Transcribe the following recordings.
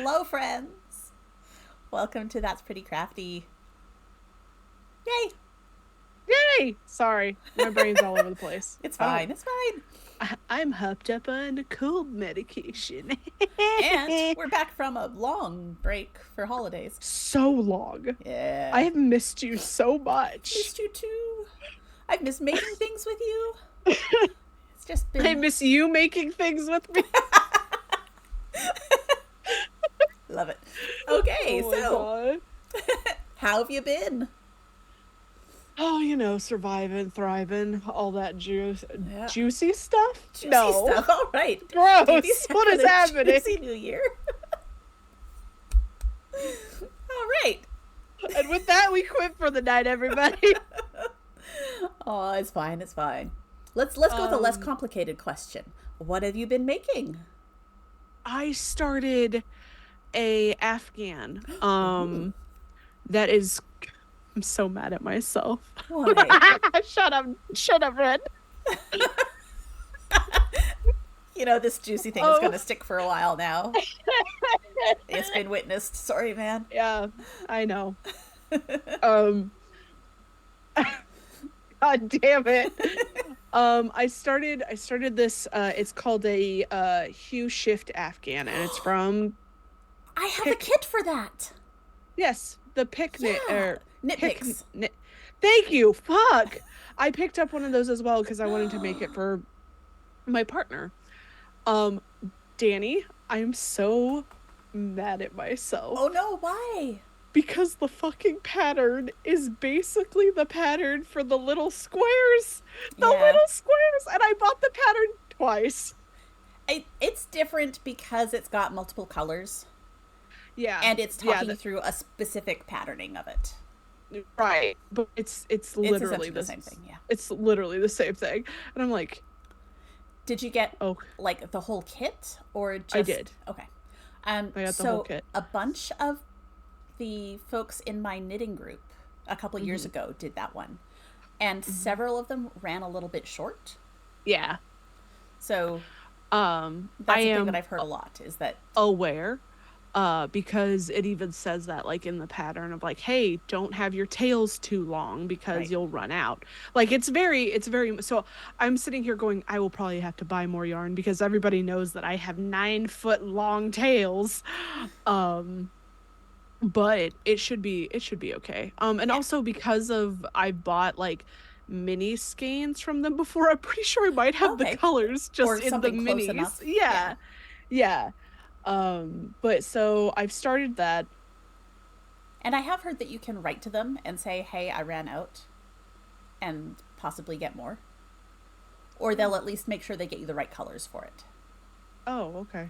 Hello, friends. Welcome to That's Pretty Crafty. Yay! Yay! Sorry, my brain's all over the place. It's fine. It's fine. I'm hopped up on cold medication. And we're back from a long break for holidays. So long. I Yeah. have missed you so much. Missed you too. I've missed making things with you. It's just I been. miss you making things with me. Love it. Okay, Oh my so god. how have you been? Oh, surviving, thriving, all that Yeah. juicy stuff? Juicy No. stuff. All right. Maybe Gross. What is a happening? Juicy New Year. All right. And with that, we quit for the night, everybody. Oh, it's fine. It's fine. Let's go with a less Um, complicated question. What have you been making? I started a Afghan. Ooh, That is, I'm so mad at myself. why? Shut up, Red. This juicy thing is going Oh, to stick for a while now. It's been witnessed. Sorry, man. yeah, I know. Um, God damn it. I started this. It's called a Hue Shift Afghan, and it's from I have a Pick. kit for that. Yes, the picnic Yeah. or pick. Nitpicks. Thank you. Fuck. I picked up one of those as well because I wanted to make it for my partner. Um, Danny, I am so mad at Oh myself no, why? because the fucking pattern is basically the pattern for the little squares. The Yeah. little squares, and I bought the pattern twice. It's different because it's got multiple colors Yeah, and it's yeah, talking through a specific patterning of it. right. But it's It's literally essentially the this. same thing, yeah. It's literally the same thing, and I'm like, Did you get oh, like the whole kit or I just did. okay? I got the whole So kit. a bunch of the folks in my knitting group a couple years Hmm. ago did that one, and Hmm. several of them ran a little bit short. Yeah. So I that's a thing that am I've heard a lot is that aware because it even says that like in the pattern of like, hey, don't have your tails too long because right. you'll run out. Like it's very so I'm sitting here going, I will probably have to buy more yarn because everybody knows that I have 9 foot long tails. um but it should be okay. And Yeah. also because of I bought like mini skeins from them before, I'm pretty sure I might have the Okay. colors just Or in the something close minis. enough. Yeah. Yeah. Yeah. But so I've started that. And I have heard that you can write to them and say, "Hey, I ran out," and possibly get more. Or they'll Oh, at least make sure they get you the right colors for it. oh, okay.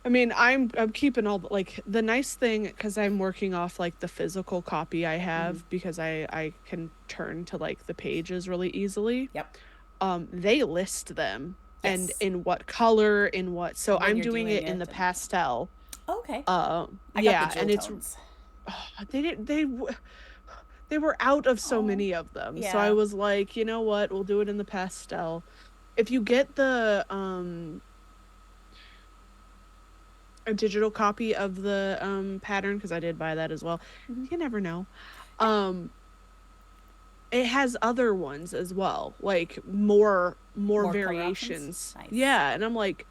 I mean, I'm keeping all like the nice thing because I'm working off like the physical copy I Hmm. have because I can turn to like the pages really easily. Yep. They list them and Yes. in what color, in what. So When I'm you're doing doing it in it the and pastel. okay. I got the Yeah, jewel and it's tones. they didn't they were out of so Oh, many of them. So I yeah. was like, you know what? We'll do it in the pastel. If you get the a digital copy of the pattern because I did buy that as well. Hmm. You never know. Yeah. Um it has other ones as well, like more More color options. variations. Nice. Yeah, and I'm like,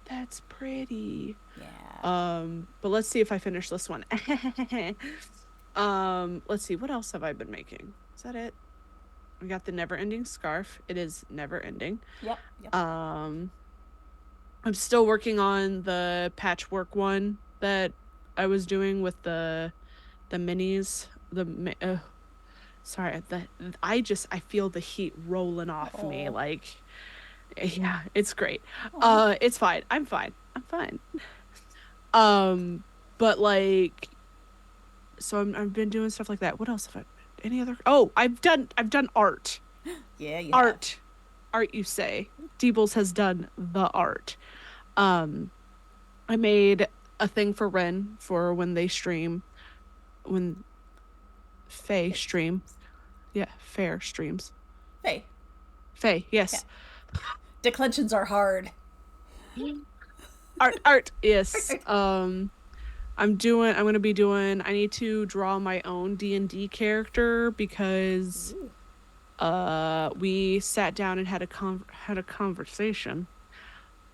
that's pretty. Yeah. But let's see if I finish this one. Let's see, what else have I been making? Is that it? We got the never ending scarf. It is never ending. Yep. Yep. Um, I'm still working on the patchwork one that I was doing with the minis. Sorry, I feel the heat rolling off me. Oh. Like, yeah, it's great. Oh. It's fine. I'm fine. I'm fine. Um, but like, so I've been doing stuff like that. What else have I? Any other? Oh, I've done art. Yeah, you have. Art, art. You say? Deebles has done the art. Um, I made a thing for Ren for when they stream, when Faye Fake stream. streams. Yeah, Fair streams. Hey. Faye, Yeah. yes. Declensions are hard. Art, yes. Art. I'm gonna be doing, I need to draw my own D&D character because Ooh. we sat down and had a conversation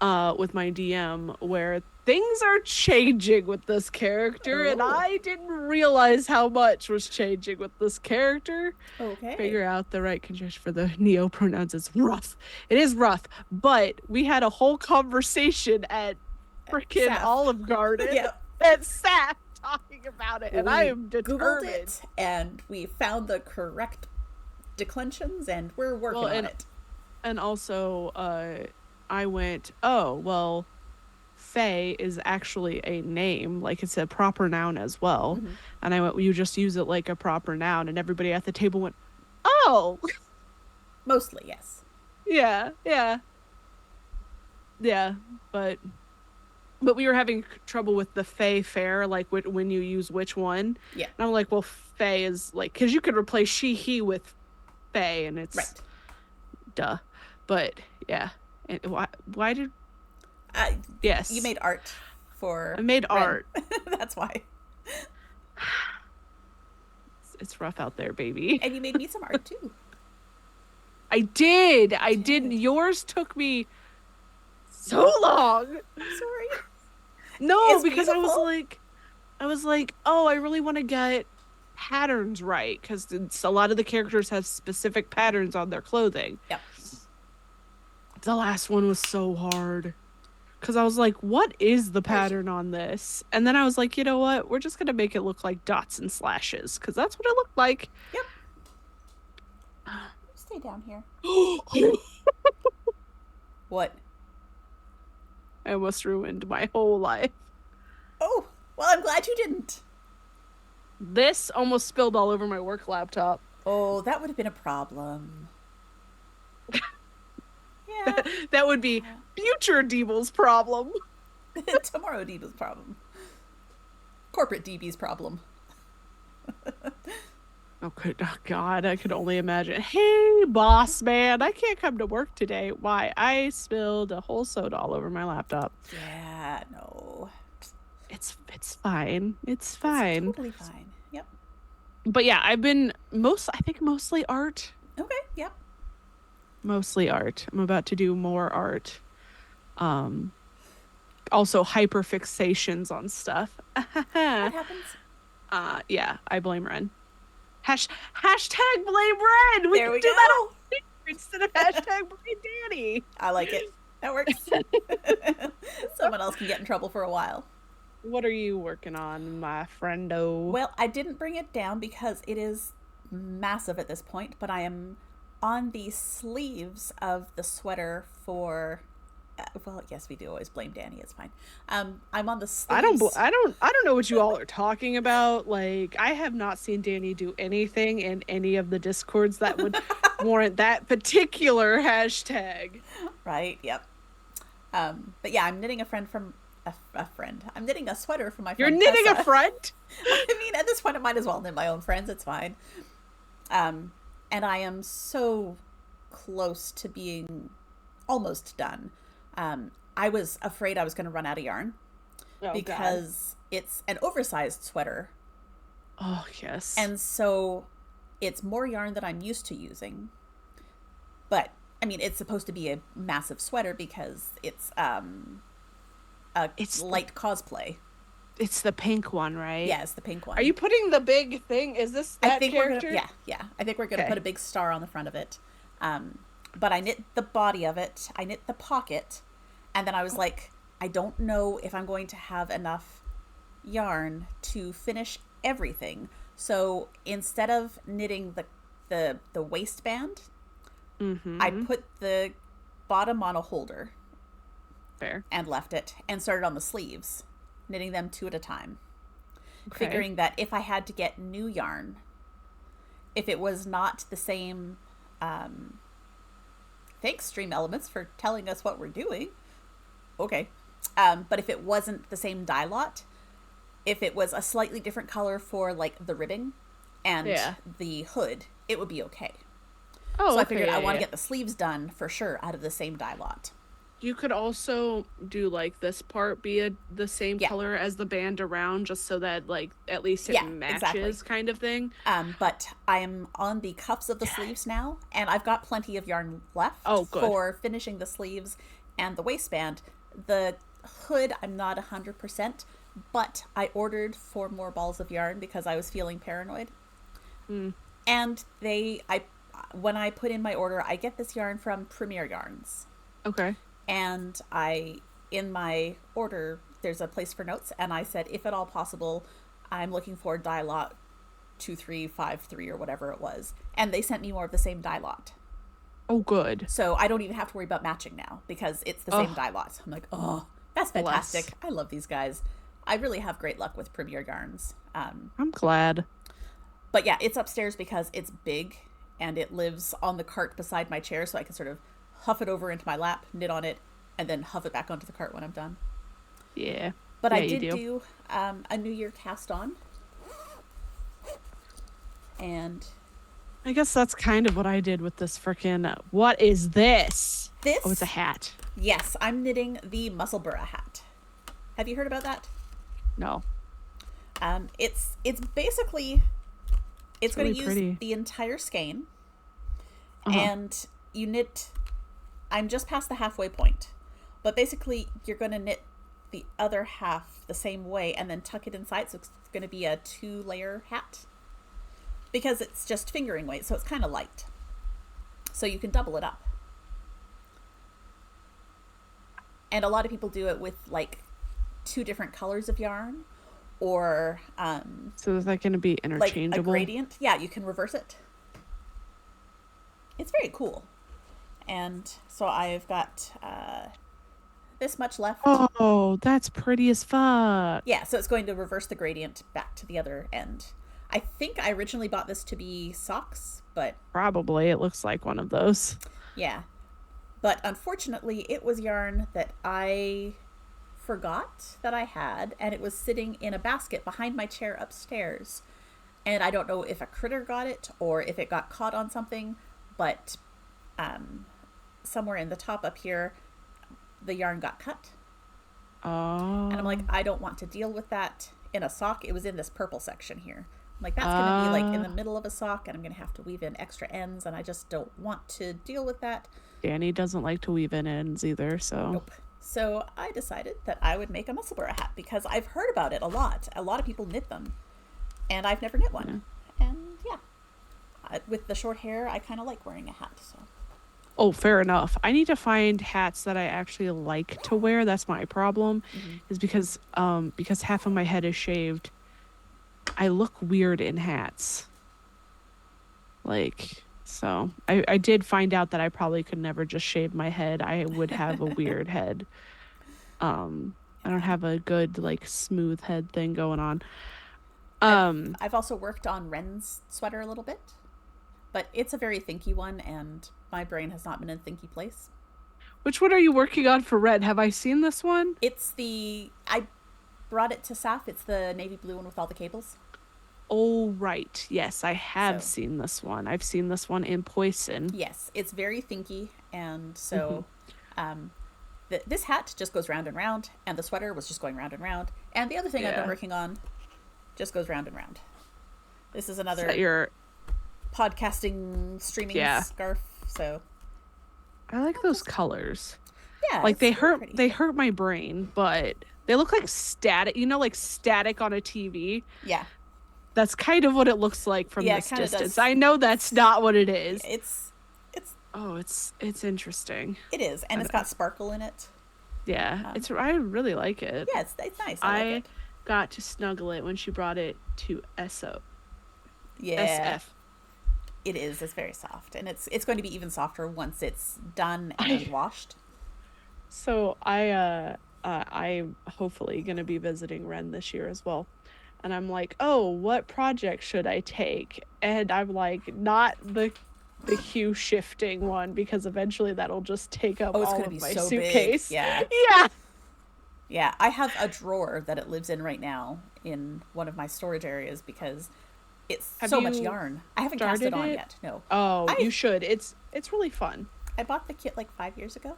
with my DM where things are changing with this character, and Oh. I didn't realize how much was changing with this character. Okay. Figure out the right conjunction for the neo pronouns. It's rough. It is rough, but we had a whole conversation at freaking Saf. Olive Garden Yep. at SAP talking about it, and I We am Googled determined. it and we found the correct declensions and we're working Well, on it. and also, I went, oh well, Faye is actually a name, like it's a proper noun as well. Hmm. And I went, well, you just use it like a proper noun, and everybody at the table went, oh, Mostly, yes. yeah, yeah, yeah, but we were having trouble with the Faye fair, like when you use which one. Yeah. And I'm like, well, Faye is like, because you could replace she, he with Faye, and Right. it's duh. But yeah, and why did Uh, yes? you made art for I made Ren. art. That's why. It's rough out there, baby. And you made me some art too. I did. I did. did. Yours took me so long. I'm sorry. No, It's because beautiful. I was like, oh, I really want to get patterns right because a lot of the characters have specific patterns on their clothing. Yep. The last one was so hard because I was like, what is the pattern on this? And then I was like, you know what? We're just gonna make it look like dots and slashes because that's what it looked like. Yep. Stay down here. I What? almost ruined my whole life. Oh, well, I'm glad you didn't. This almost spilled all over my work laptop. Oh, that would have been a problem. Yeah. That would be future Deeble's problem. Tomorrow DB's problem. Corporate DB's problem. Oh, God, I could only imagine. Hey, boss man, I can't come to work today. Why? I spilled a whole soda all over my laptop. Yeah, no. It's fine. It's fine. It's totally fine. Yep. But yeah, I think mostly art. Okay, yep. Mostly art. I'm about to do more art. Also hyperfixations on stuff. What happens? Yeah, I blame Ren. Hashtag blame Ren. There we can do go. that on Twitter instead of hashtag blame Danny. I like it. That works. Someone else can get in trouble for a while. What are you working on, my friendo? Well, I didn't bring it down because it is massive at this point, but I am on the sleeves of the sweater for. Well, yes, we do always blame Danny. It's fine. I'm on the sleeves. I don't know what you all are talking about. Like, I have not seen Danny do anything in any of the discords that would warrant that particular hashtag. Right. Yep. But yeah, I'm knitting a friend from a friend. I'm knitting a sweater for my You're friend. knitting Tessa. a friend? I mean, at this point, I might as well knit my own friends. It's fine. And I am so close to being almost done. I was afraid I was going to run out of yarn because it's an oversized sweater. Oh, yes. And so it's more yarn than I'm used to using. But, I mean, it's supposed to be a massive sweater because it's light cosplay. It's the pink one, right? Yeah, it's the pink one. Are you putting the big thing? Is this that I think character? we're gonna, yeah. I think we're going to put a big star on the front of it. But I knit the body of it. I knit the pocket. And then I was like, I don't know if I'm going to have enough yarn to finish everything. So instead of knitting the waistband, I put the bottom on a holder. Fair. And left it and started on the sleeves, knitting them 2 at a time. Okay. Figuring that if I had to get new yarn, if it was not the same, thanks Stream Elements for telling us what we're doing. Okay. But if it wasn't the same dye lot, if it was a slightly different color for like the ribbing and the hood, it would be okay. Oh, so I figured I want to get the sleeves done for sure out of the same dye lot. You could also do like this part be the same Yeah. color as the band around, just so that like at least it Yeah, exactly. matches, kind of thing. But I'm on the cuffs of the sleeves now, and I've got plenty of yarn left Oh, good. for finishing the sleeves and the waistband. The hood, I'm not 100%, but I ordered 4 more balls of yarn because I was feeling paranoid. Mm, And when I put in my order, I get this yarn from Premier Yarns. okay. And in my order, there's a place for notes, and I said, if at all possible, I'm looking for dye lot 2353 or whatever it was. And they sent me more of the same dye lot. Oh, good. So I don't even have to worry about matching now because it's the same Oh, dye lot. I'm like, oh, that's bless. fantastic. I love these guys. I really have great luck with Premier Yarns. I'm glad. But yeah, it's upstairs because it's big and it lives on the cart beside my chair, so I can sort of huff it over into my lap, knit on it, and then huff it back onto the cart when I'm done. Yeah. But Yeah, I you did do. do a New Year cast on, and I guess that's kind of what I did with this freaking. What is this? Oh, it's a this, hat. yes, I'm knitting the Musselburgh hat. Have you heard about that? No. It's basically it's Really going to use pretty. the entire skein, Uh-huh. and you knit. I'm just past the halfway point, but basically you're going to knit the other half the same way and then tuck it inside, so it's going to be a 2-layer hat because it's just fingering weight, so it's kind of light. So you can double it up. And a lot of people do it with like 2 different colors of yarn, or So is that going to be like a interchangeable? gradient. Yeah, you can reverse it. It's very cool. And so I've got this much left. Oh, that's pretty as fuck. Yeah, so it's going to reverse the gradient back to the other end. I think I originally bought this to be socks, but Probably. It looks like one of those. yeah. But unfortunately, it was yarn that I forgot that I had, and it was sitting in a basket behind my chair upstairs. And I don't know if a critter got it or if it got caught on something, but somewhere in the top up here, the yarn got cut. And I'm like, Oh. I don't want to deal with that in a sock. It was in this purple section here. I'm like, that's going to be like in the middle of a sock, and I'm going to have to weave in extra ends, and I just don't want to deal with that. Danny doesn't like to weave in ends either, so. Nope. So I decided that I would make a Musselburgh hat because I've heard about it a lot. A lot of people knit them, and I've never knit one. And yeah, with the short hair, I kind of like wearing a hat. So Oh, fair enough. I need to find hats that I actually like to wear. That's my problem, is because half of my head is shaved. I look weird in hats. Like, so I did find out that I probably could never just shave my head. I would have a weird head. I don't have a good like smooth head thing going on. I've also worked on Ren's sweater a little bit, but it's a very thinky one, and my brain has not been in a thinky place. Which one are you working on for Red? Have I seen this one? I brought it to Saf. It's the navy blue one with all the cables. Oh, right. Yes, I have So seen this one. I've seen this one in Poison. yes, it's very thinky, and so um, this hat just goes round and round, and the sweater was just going round and round, and the other thing I've been Yeah. working on just goes round and round. This is Is another that your podcasting streaming Yeah. scarf. So I like those colors. yeah, Like it's really pretty. they hurt my brain, but they look like static, like static on a TV. Yeah, That's kind of what it looks like from yeah, it this kind of distance. does. I know that's not what it is. It's Oh, it's interesting. it is, and it's got sparkle in it. Yeah, Um, it's I really like it. yeah, it's nice. I like I it. got to snuggle it when she brought it to Yeah, SF. it is. It's very soft, and it's going to be even softer once it's done and I washed. So I'm hopefully gonna be visiting Ren this year as well. And I'm like, oh, what project should I take? And I'm like, not the hue shifting one, because eventually that'll just take up Oh, it's all going to of be my so big. suitcase. Yeah, Yeah. yeah. I have a drawer that it lives in right now in one of my storage areas because it's Have so much you yarn. I haven't cast it started on it? yet. No, Oh, I you should. It's really fun. I bought the kit like 5 years ago.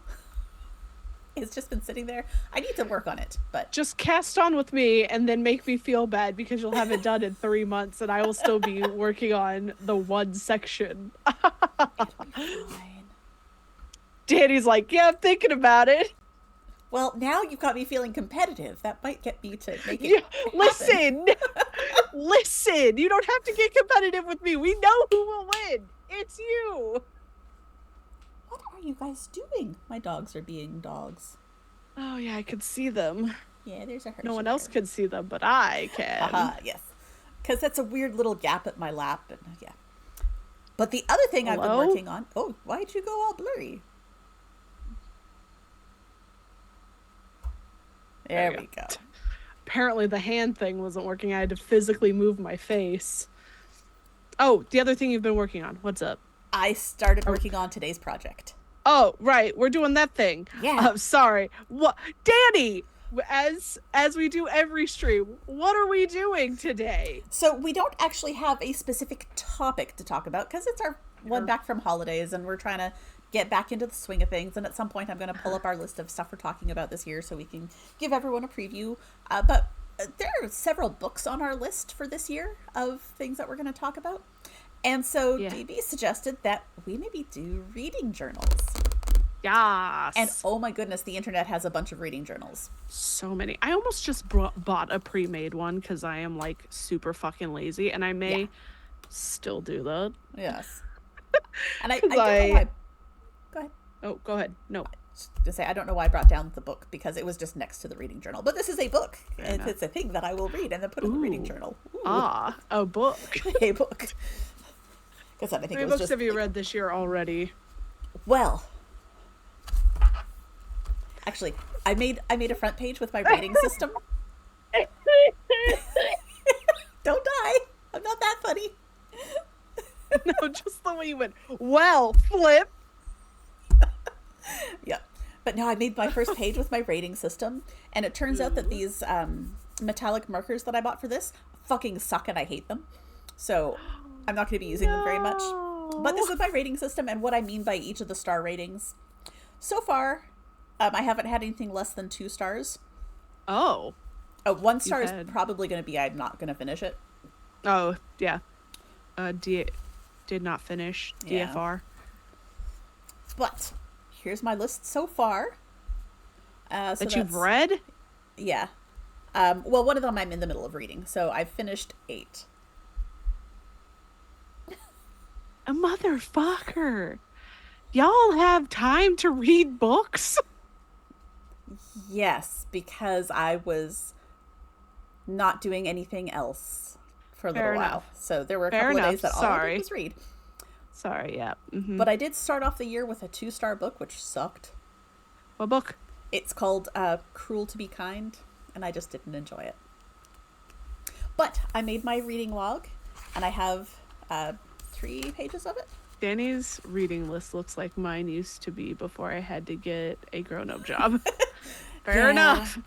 It's just been sitting there. I need to work on it, but Just cast on with me and then make me feel bad because you'll have it done in 3 months and I will still be working on the one section. it'll be fine. Danny's like, yeah, I'm thinking about it. Well, now you've got me feeling competitive. That might get me to make it Listen. Listen. You don't have to get competitive with me. We know who will win. It's you. What are you guys doing? My dogs are being dogs. Oh, yeah, I could see them. Yeah, there's a Hershey. No one else could see them, but I can. Yes. Because that's a weird little gap at my lap. And yeah. But the other thing I've been working on... Oh, why'd you go all blurry? There we go. Apparently the hand thing wasn't working. I had to physically move my face. Oh, the other thing you've been working on. What's up? I started working on today's project. Oh, right. We're doing that thing. Yeah. Sorry. What, Danny? As we do every stream, what are we doing today? So we don't actually have a specific topic to talk about because it's our one back from holidays and we're trying to get back into the swing of things. And at some point I'm going to pull up our list of stuff we're talking about this year so we can give everyone a preview. But there are several books on our list for this year of things that we're going to talk about. And so DB suggested that we maybe do reading journals. Yes. And oh my goodness, the internet has a bunch of reading journals. So many. I almost just bought a pre-made one because I am like super fucking lazy and I may still do that. Yes. And I don't know why. Go ahead. Oh, go ahead. No. To say, I don't know why I brought down the book because it was just next to the reading journal. But this is a book. It's a thing that I will read and then put in the reading journal. Ooh. Ah, a book. A book. Because I think how many books have you read this year already? Well, actually, I made a front page with my rating system. Don't die. I'm not that funny. No, just the way you went, well, flip. Yeah. But no, I made my first page with my rating system. And it turns out that these metallic markers that I bought for this fucking suck and I hate them. So I'm not going to be using them very much. But this is my rating system and what I mean by each of the star ratings. So far, I haven't had anything less than 2 stars. Oh. 1 star is probably going to be I'm not going to finish it. Oh, yeah. Did not finish. DFR. But here's my list so far. So that you've read? Yeah. Well, one of them I'm in the middle of reading. So I've finished 8. A motherfucker. Y'all have time to read books? Yes, because I was not doing anything else for a little while. So there were a couple of days that all I did was read. Sorry, yeah. Mm-hmm. But I did start off the year with a 2-star book, which sucked. What book? It's called Cruel to Be Kind, and I just didn't enjoy it. But I made my reading log, and I have 3 pages of it. Danny's reading list looks like mine used to be before I had to get a grown-up job. Fair enough.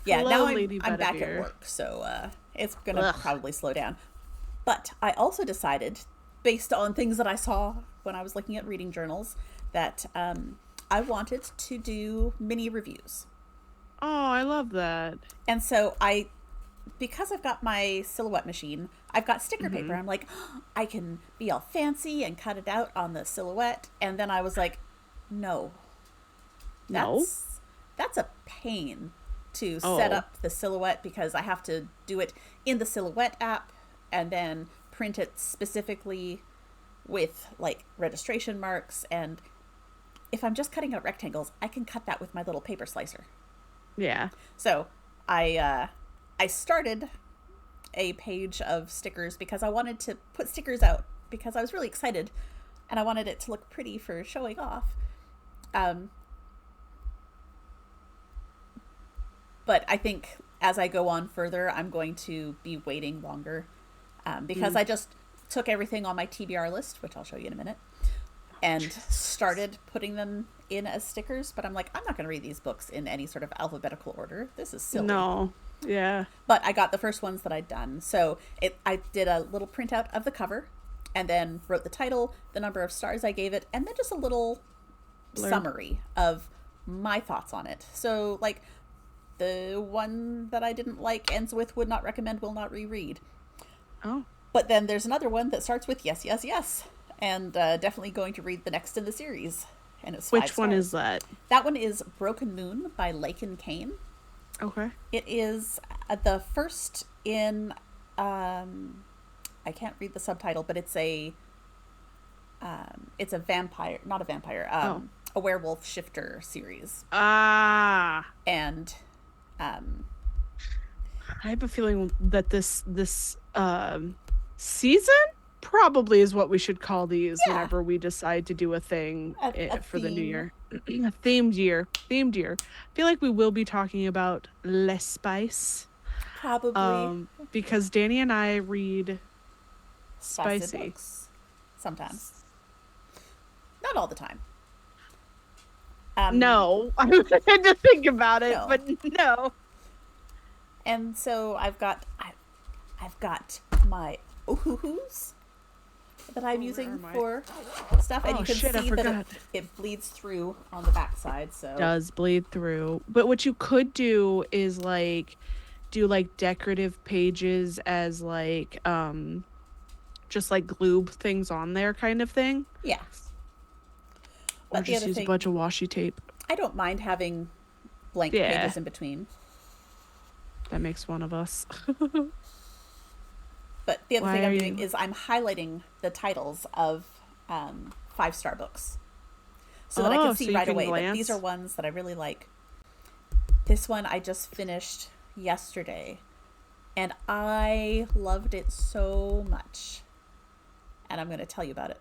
Yeah, hello, now I'm back at work, so it's going to probably slow down. But I also decided, based on things that I saw when I was looking at reading journals, that I wanted to do mini reviews. Oh, I love that. And so because I've got my silhouette machine, I've got sticker paper. I'm like, I can be all fancy and cut it out on the silhouette. And then I was like, no. That's a pain to set up the silhouette because I have to do it in the silhouette app and then print it specifically with like registration marks. And if I'm just cutting out rectangles, I can cut that with my little paper slicer. Yeah. So I started a page of stickers because I wanted to put stickers out because I was really excited and I wanted it to look pretty for showing off. But I think as I go on further, I'm going to be waiting longer because I just took everything on my TBR list, which I'll show you in a minute, and started putting them in as stickers. But I'm like, I'm not going to read these books in any sort of alphabetical order. This is silly. No. Yeah. But I got the first ones that I'd done. So I did a little printout of the cover and then wrote the title, the number of stars I gave it, and then just a little summary of my thoughts on it. So, like, the one that I didn't like ends with would not recommend, will not reread. Oh. But then there's another one that starts with yes, yes, yes. And definitely going to read the next in the series. And it's 5 Which one stars. is that? That one is Broken Moon by Laken Kane. Okay. It is the first in, I can't read the subtitle, but it's a vampire, not a vampire, a werewolf shifter series. Ah. And I have a feeling that this season probably is what we should call these whenever we decide to do a thing for the new year. A themed year. I feel like we will be talking about less spice. Probably. Because Danny and I read spicy books. Sometimes. Not all the time. No. I had to think about it, but no. And so I've got my oohoohoos that I'm using for stuff, and you can see that it bleeds through on the backside. So it does bleed through. But what you could do is like do like decorative pages as like just like glue things on there kind of thing. Yeah. Or just use a bunch of washi tape. I don't mind having blank pages in between. That makes one of us. But the other thing I'm doing is I'm highlighting the titles of 5-star books so that I can see right away that these are ones that I really like. This one I just finished yesterday, and I loved it so much. And I'm going to tell you about it.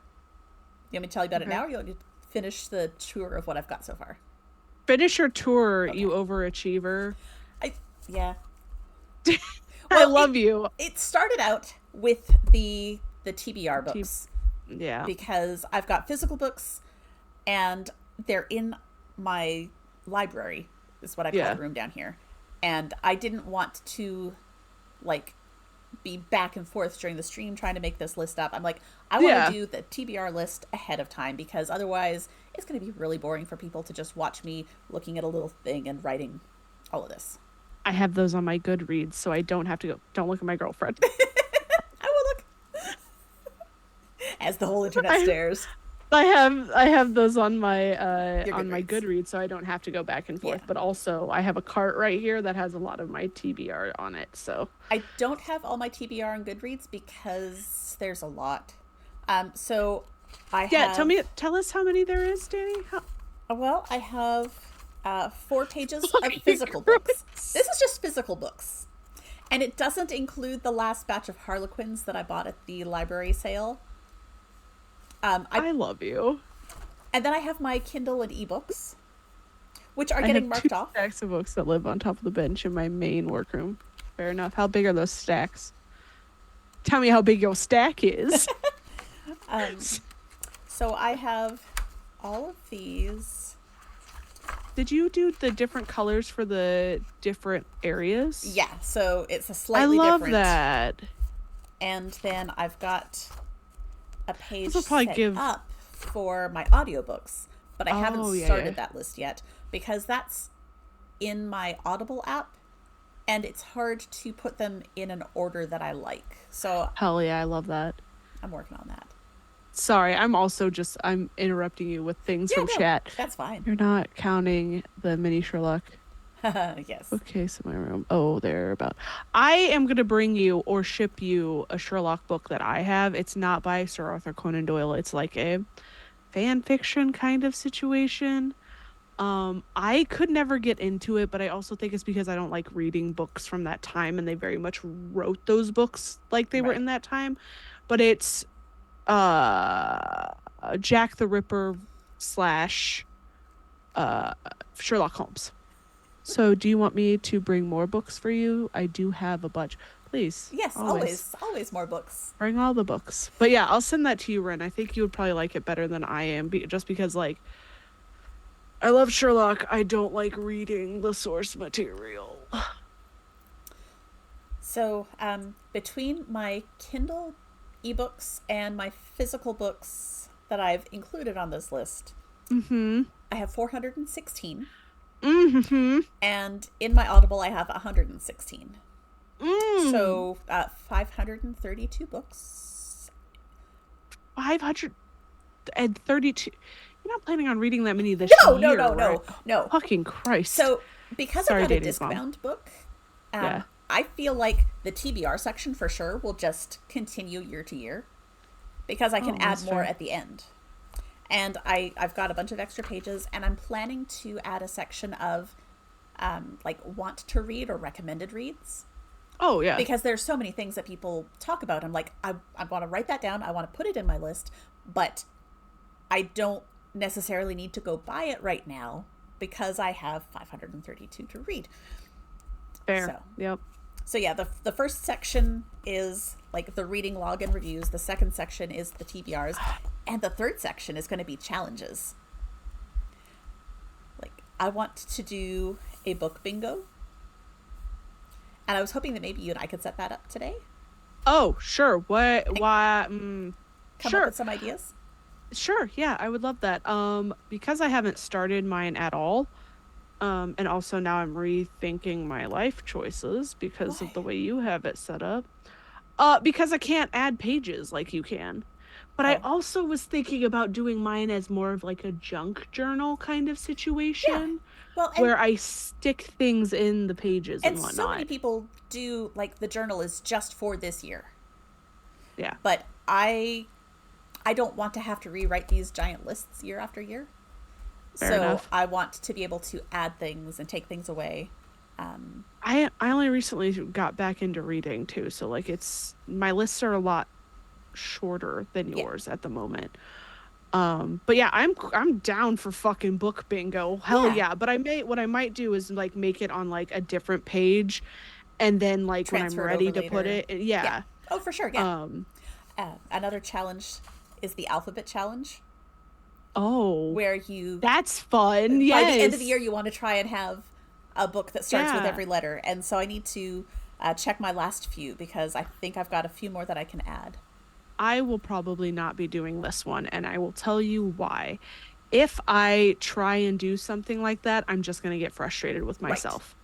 You want me to tell you about it now, or you want to finish the tour of what I've got so far? Finish your tour, you overachiever. Yeah. Well, I love you. It started out with the TBR books. Yeah. Because I've got physical books, and they're in my library, is what I call the room down here. And I didn't want to, like, be back and forth during the stream trying to make this list up. I'm like, I want to do the TBR list ahead of time, because otherwise it's going to be really boring for people to just watch me looking at a little thing and writing all of this. I have those on my Goodreads, so I don't have to go. Don't look at my girlfriend. I will look. As the whole internet stares. I have those on my my Goodreads, so I don't have to go back and forth. But also, I have a cart right here that has a lot of my TBR on it. So I don't have all my TBR on Goodreads because there's a lot. So I have. Tell us how many there is, Danny. Well, I have 4 pages of physical books. This is just physical books, and it doesn't include the last batch of Harlequins that I bought at the library sale. I love you. And then I have my Kindle and ebooks, which are getting marked off. I have 2 stacks of books that live on top of the bench in my main workroom. Fair enough. How big are those stacks? Tell me how big your stack is. So I have all of these. Did you do the different colors for the different areas? Yeah, so it's a slightly different. I love that. And then I've got a page set up for my audiobooks, but I haven't started that list yet because that's in my Audible app, and it's hard to put them in an order that I like. So hell yeah, I love that. I'm working on that. Sorry, I'm interrupting you with things from chat. That's fine. You're not counting the mini Sherlock. Yes. Okay, so my room. Oh, they're about. I am going to bring you or ship you a Sherlock book that I have. It's not by Sir Arthur Conan Doyle. It's like a fan fiction kind of situation. I could never get into it, but I also think it's because I don't like reading books from that time, and they very much wrote those books like they were in that time. But it's Jack the Ripper / Sherlock Holmes. So do you want me to bring more books for you? I do have a bunch. Please. Yes, always more books. Bring all the books. But yeah, I'll send that to you, Ren. I think you would probably like it better than I am, just because, like, I love Sherlock. I don't like reading the source material. So, between my Kindle ebooks and my physical books that I've included on this list, I have 416. Mm-hmm. And in my Audible, I have 116. Mm. So 532 books. 532. You're not planning on reading that many this No, no, year, no, right? no, Oh, no. fucking Christ. So because I've Sorry, got a Danny's mom. disc-bound book, Yeah. I feel like the TBR section for sure will just continue year to year because I can Oh, add that's more fair. at the end. And I've got a bunch of extra pages, and I'm planning to add a section of like want to read or recommended reads Oh, yeah. because there's so many things that people talk about. I'm like, I want to write that down. I want to put it in my list, but I don't necessarily need to go buy it right now because I have 532 to read. Fair. So, Yep. so yeah, the first section is like the reading log and reviews. The second section is the TBRs, and the third section is going to be challenges. Like I want to do a book bingo, and I was hoping that maybe you and I could set that up today. Oh, sure. What? And Why? come up Sure. with some ideas. Sure. Yeah, I would love that. Because I haven't started mine at all. And also now I'm rethinking my life choices because of Why? the way you have it set up. Because I can't add pages like you can. But I Oh, also was thinking about doing mine as more of like a junk journal kind of yeah. situation Well, where I stick things in the pages and and so many whatnot. people do like the journal is just for this year, Yeah, but I don't want to have to rewrite these giant lists year after year. fair So enough. I want to be able to add things and take things away. I only recently got back into reading too, so like it's my lists are a lot shorter than Yeah, yours at the moment. But yeah, I'm down for fucking book bingo. Hell yeah. yeah. But I may what I might do is like make it on like a different page and then like when I'm Transfer it over ready to put later. it, Yeah. yeah. Oh, for sure. Yeah. Um, Another challenge is the alphabet challenge, oh, where you that's fun. by the end of the year Yes. you want to try and have a book that starts with Yeah. every letter. And so I need to check my last few because I think I've got a few more that I can add. I will probably not be doing this one, and I will tell you why. If I try and do something like that, I'm just gonna get frustrated with Right. myself.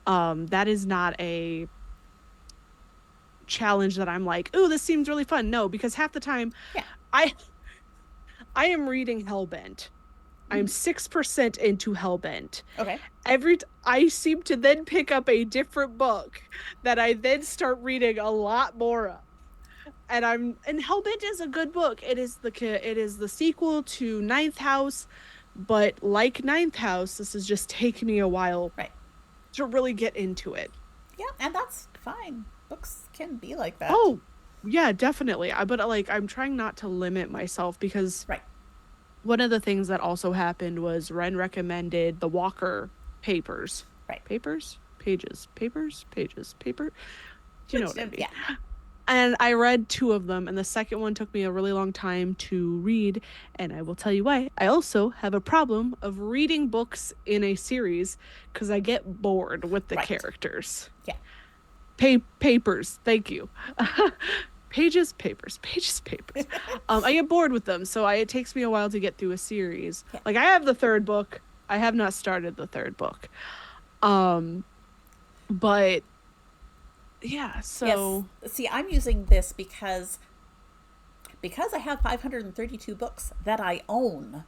That is not a challenge that I'm like, "Ooh, this seems really fun." No, because half the time Yeah. I I am reading Hellbent. I'm Mm-hmm. 6% into Hellbent. Okay. I seem to then pick up a different book that I then start reading a lot more of. And Hellbent is a good book. It is the sequel to Ninth House, but like Ninth House, this is just taking me a while Right. to really get into it. Yeah, and that's fine. Books can be like that. Oh, yeah, definitely. But like I'm trying not to limit myself because Right. one of the things that also happened was Ren recommended the Walker papers. Right. Papers? Pages. Papers? Pages. Paper? You know Which, what I mean. yeah. And I read two of them, and the second one took me a really long time to read. And I will tell you why. I also have a problem of reading books in a series because I get bored with the Right. characters. Yeah. Papers, thank you. Pages, papers, pages, papers. I get bored with them, so it takes me a while to get through a series. Yeah. Like I have the third book. I have not started the third book. Um, but yeah, Yes. so See, I'm using this because I have 532 books that I own.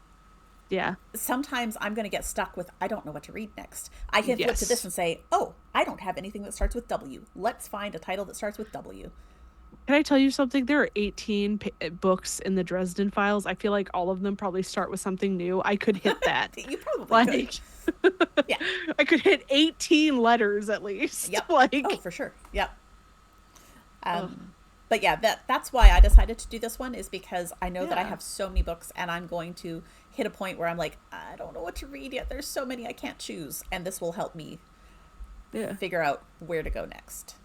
yeah. Sometimes I'm going to get stuck with I don't know what to read next. I can flip to this Yes. and say, "Oh, I don't have anything that starts with W. Let's find a title that starts with W." Can I tell you something? There are 18 books in the Dresden Files. I feel like all of them probably start with something new. I could hit that. You probably could. Like Yeah. I could hit 18 letters at least. Yep. Oh, Like for sure. Yep. ugh, But yeah, that's why I decided to do this one is because I know that I yeah. have so many books and I'm going to hit a point where I'm like, I don't know what to read yet. There's so many I can't choose, and this will help me Yeah. figure out where to go next.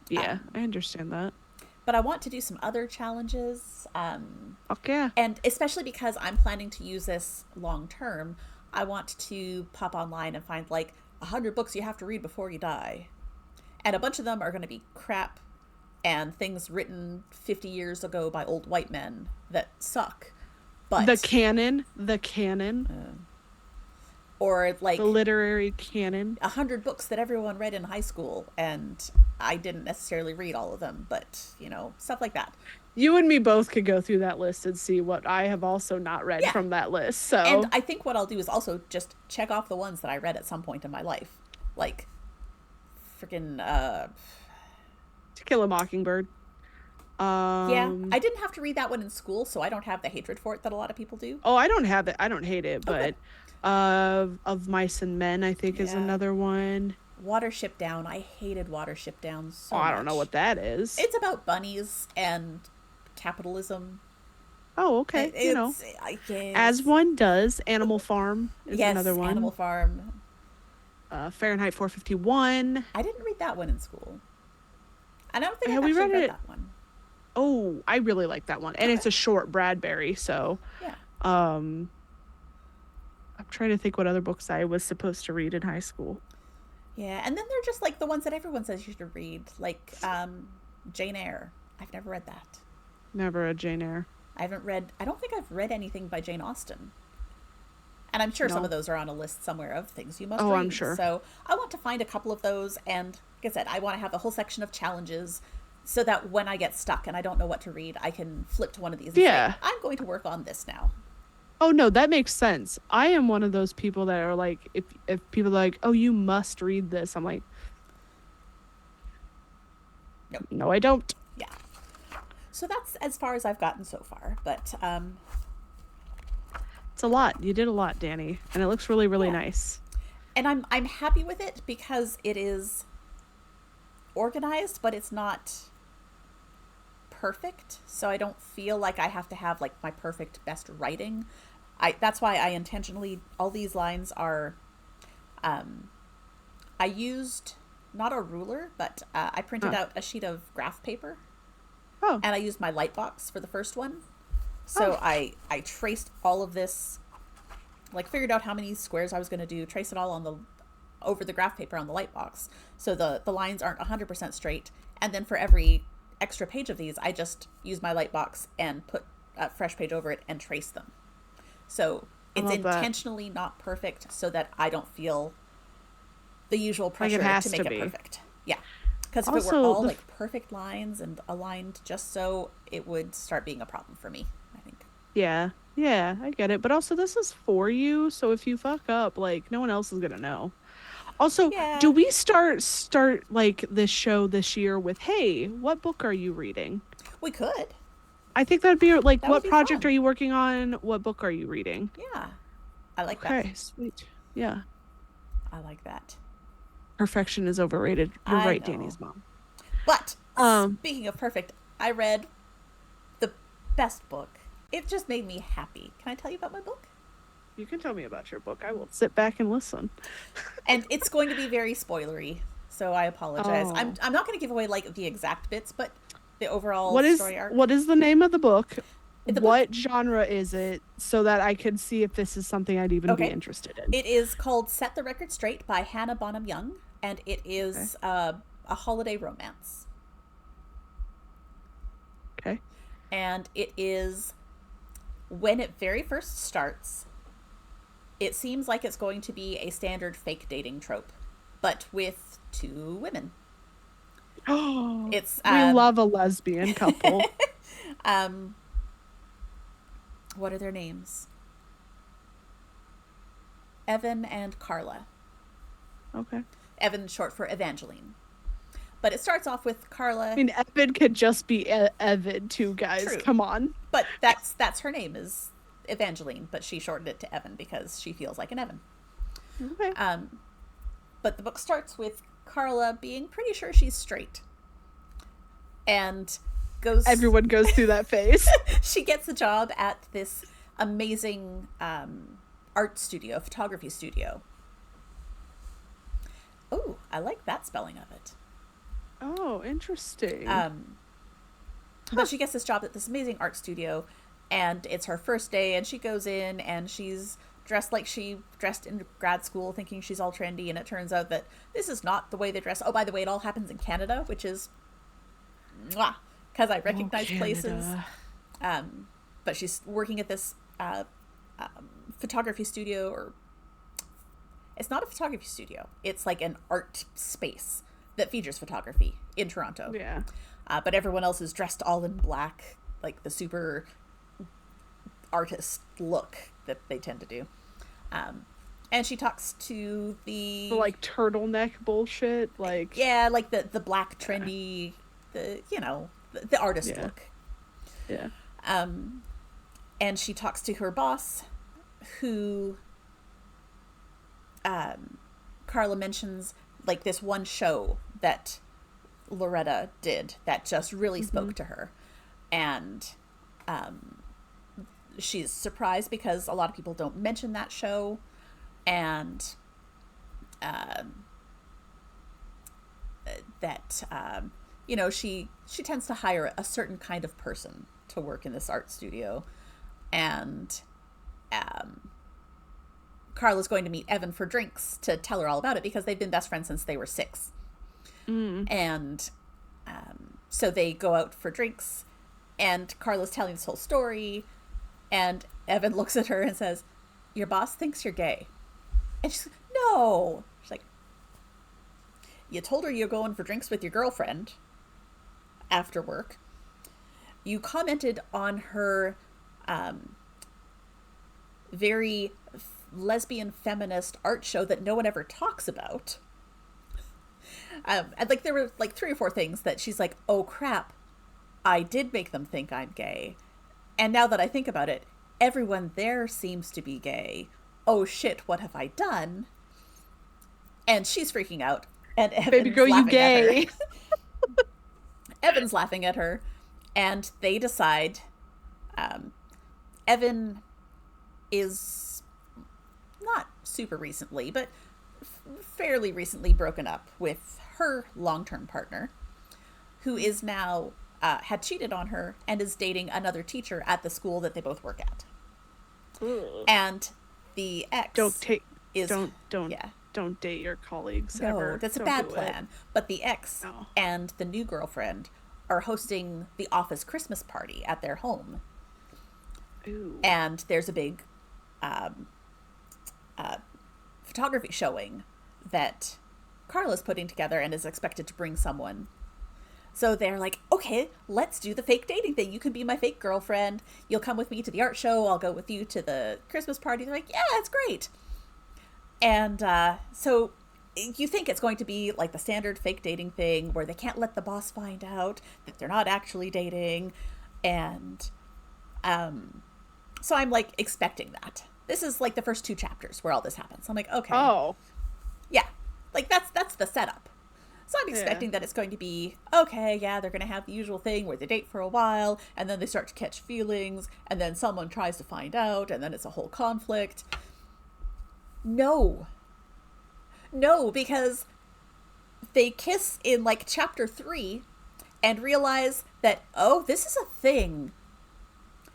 Yeah, I understand that. But I want to do some other challenges, Fuck yeah. and especially because I'm planning to use this long term, I want to pop online and find like 100 books you have to read before you die, and a bunch of them are going to be crap and things written 50 years ago by old white men that suck. The But canon, the canon. Or The like literary canon. 100 books that everyone read in high school, and I didn't necessarily read all of them, but stuff like that. You and me both could go through that list and see what I have also not read Yeah. from that list. And So, I think what I'll do is also just check off the ones that I read at some point in my life. Like freaking To Kill a Mockingbird. yeah, I didn't have to read that one in school, so I don't have the hatred for it that a lot of people do. Oh, I don't have it. I don't hate it, Oh, good. but of Mice and Men, I think is Yeah. another one. Watership Down. I hated Watership Down Oh, so I don't know much. what that is. It's about bunnies and capitalism. Oh, okay. It's I As guess. one does. Animal Farm is another Yes, Animal one. Farm. Fahrenheit 451. I didn't read that one in school. And I don't think Yeah, I've we actually read read it. that one. Oh, I really like that one. And Okay. it's a short Bradbury, so Yeah. um I'm trying to think what other books I was supposed to read in high school. Yeah, and then they're just like the ones that everyone says you should read, like Jane Eyre. I've never read that. Never a Jane Eyre. I don't think I've read anything by Jane Austen. And I'm sure some of No. those are on a list somewhere of things you must Oh, read. I'm sure. So I want to find a couple of those. And like I said, I want to have a whole section of challenges so that when I get stuck and I don't know what to read, I can flip to one of these and Yeah. say, I'm going to work on this now. Oh no, that makes sense. I am one of those people that are like, if people are like, oh, you must read this, I'm like, Nope. no, I don't. Yeah. So that's as far as I've gotten so far. But It's a lot. You did a lot, Danny, and it looks really, really yeah. nice. And I'm happy with it because it is organized, but it's not perfect. So I don't feel like I have to have like my perfect best writing. That's why I intentionally, all these lines are I used not a ruler, but I printed Huh. out a sheet of graph paper, Oh, and I used my light box for the first one. So Oh. I traced all of this, like figured out how many squares I was going to do, trace it all on the over the graph paper on the light box, so the lines aren't 100% straight. And then for every extra page of these, I just use my light box and put a fresh page over it and trace them. So I it's love that. intentionally not perfect so that I don't feel the usual Like it pressure has to make to it be. perfect. Yeah. Because if it were Also, all like perfect lines and aligned just so, it would start being a problem for me, I think. yeah, yeah, I get it. But also, this is for you, so if you fuck up, like, no one else is gonna know. Also, do Yeah, we start like this show this year with, hey, what book are you reading? we could. I think that'd be like, That would what be project are fun. you working on? What book are you reading? Yeah, I like that. Okay, sweet. Yeah. I like that. Perfection is overrated. You're I right, know. Danny's mom. But Um, speaking of perfect, I read the best book. It just made me happy. Can I tell you about my book? you can tell me about your book. I will sit back and listen. And it's going to be very spoilery, so I apologize. Oh. I'm not going to give away like the exact bits, but the overall What is story arc. what is the name of the book? The book, What genre is it so that I can see if this is something I'd even be okay. interested in? It is called Set the Record Straight by Hannah Bonham Young, and it is a holiday romance. Okay. And it is, when it very first starts, it seems like it's going to be a standard fake dating trope, but with two women. Oh, It's we love a lesbian couple. um what are their names? Evan and Carla. Okay. Evan short for Evangeline. But it starts off with Carla. I mean, Evan could just be Evan too, guys. True. Come on. But that's her name is Evangeline, but she shortened it to Evan because she feels like an Evan. Okay. But the book starts with Carla being pretty sure she's straight. And goes Everyone goes through that phase. she gets a job at this amazing art studio, photography studio. Oh, I like that spelling of it. Oh, interesting. But she gets this job at this amazing art studio, and it's her first day, and she goes in, and she's dressed like she dressed in grad school, thinking she's all trendy, and it turns out that this is not the way they dress. Oh, by the way, it all happens in Canada, which is mwah, because I recognize places. But she's working at this photography studio or It's not a photography studio. It's like an art space that features photography in Toronto. Yeah. But everyone else is dressed all in black, like the super artist look that they tend to do. And she talks to The like turtleneck bullshit, like yeah, like the black trendy, the artist look. Yeah. And she talks to her boss, who Carla mentions like this one show that Loretta did that just really spoke to her. And she's surprised because a lot of people don't mention that show. And she tends to hire a certain kind of person to work in this art studio. And Carla's going to meet Evan for drinks to tell her all about it because they've been best friends since they were 6. And so they go out for drinks, and Carla's telling this whole story, and Evan looks at her and says, "Your boss thinks you're gay." And she's like, "No." She's like, "You told her you're going for drinks with your girlfriend after work. You commented on her very lesbian feminist art show that no one ever talks about." And like there were like 3 or 4 things that she's like, "Oh crap, I did make them think I'm gay. And now that I think about it, everyone there seems to be gay. Oh shit, what have I done?" And she's freaking out. And Evan's baby girl, you gay. Evan's laughing at her. And they decide Evan is not super recently, but fairly recently broken up with her long-term partner, who is now had cheated on her and is dating another teacher at the school that they both work at. Ugh. And the ex don't date your colleagues ever. That's a bad plan. But the ex and the new girlfriend are hosting the office Christmas party at their home. Ooh. And there's a big photography showing that Carla's putting together and is expected to bring someone. So they're like, "Okay, let's do the fake dating thing. You can be my fake girlfriend. You'll come with me to the art show. I'll go with you to the Christmas party." They're like, "Yeah, it's great." And so you think it's going to be like the standard fake dating thing where they can't let the boss find out that they're not actually dating. And so I'm like expecting that. This is like the first 2 chapters where all this happens. I'm like, okay. Oh. Yeah. Like that's the setup. So I'm expecting that it's going to be, okay, yeah, they're going to have the usual thing where they date for a while, and then they start to catch feelings, and then someone tries to find out, and then it's a whole conflict. No, because they kiss in like chapter 3 and realize that, oh, this is a thing.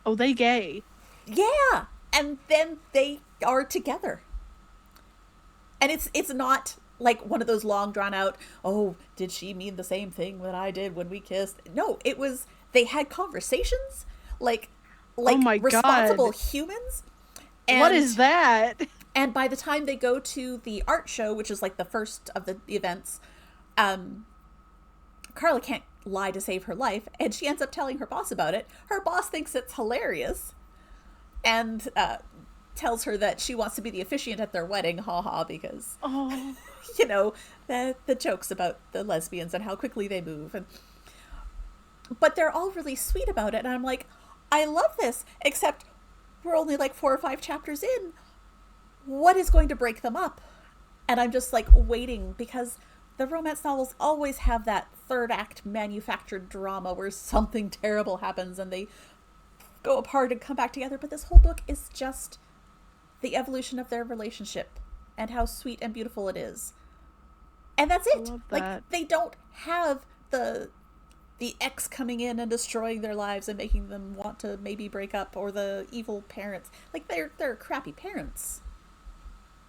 Oh, they gay. Yeah. And then they are together. And it's not like one of those long drawn out, oh, did she mean the same thing that I did when we kissed? No, it was, they had conversations like oh my responsible God. Humans. And, what is that? And by the time they go to the art show, which is like the first of the events, Carla can't lie to save her life, and she ends up telling her boss about it. Her boss thinks it's hilarious and tells her that she wants to be the officiant at their wedding, haha, because the jokes about the lesbians and how quickly they move. But they're all really sweet about it, and I'm like, I love this, except we're only like 4 or 5 chapters in. What is going to break them up? And I'm just like waiting, because the romance novels always have that 3rd act manufactured drama where something terrible happens and they go apart and come back together. But this whole book is just the evolution of their relationship and how sweet and beautiful it is. And that's it. Like, they don't have the ex coming in and destroying their lives and making them want to maybe break up, or the evil parents. Like, they're crappy parents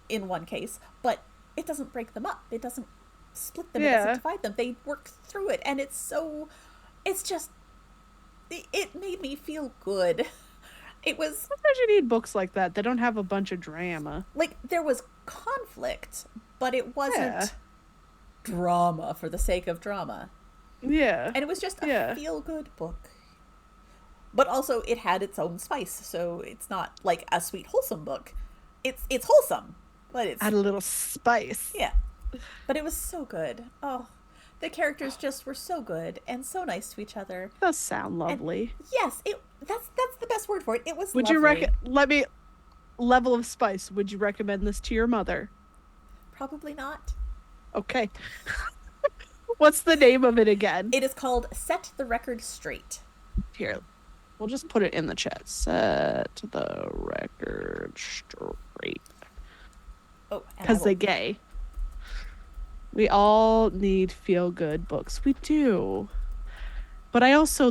in one case, but it doesn't break them up. It doesn't split them. It doesn't divide them. They work through it, and it made me feel good. It was Sometimes you need books like that. They don't have a bunch of drama. like there was conflict, but it Yeah. wasn't drama for the sake of drama. Yeah. And it was just a Yeah. feel good book. But also it had its own spice, so it's not like a sweet wholesome book. It's wholesome, but it's Add a little spice. yeah. But it was so good. Oh, the characters just were so good and so nice to each other. Does sound And lovely. yes, it that's the best word for it. It was Would you lovely. let me level of spice? Would you recommend this to your mother? Probably not. Okay. What's the name of it again? It is called Set the Record Straight. Here, we'll just put it in the chat. Set the record straight. Oh, and I Because will, they gay. We all need feel good books. We do. But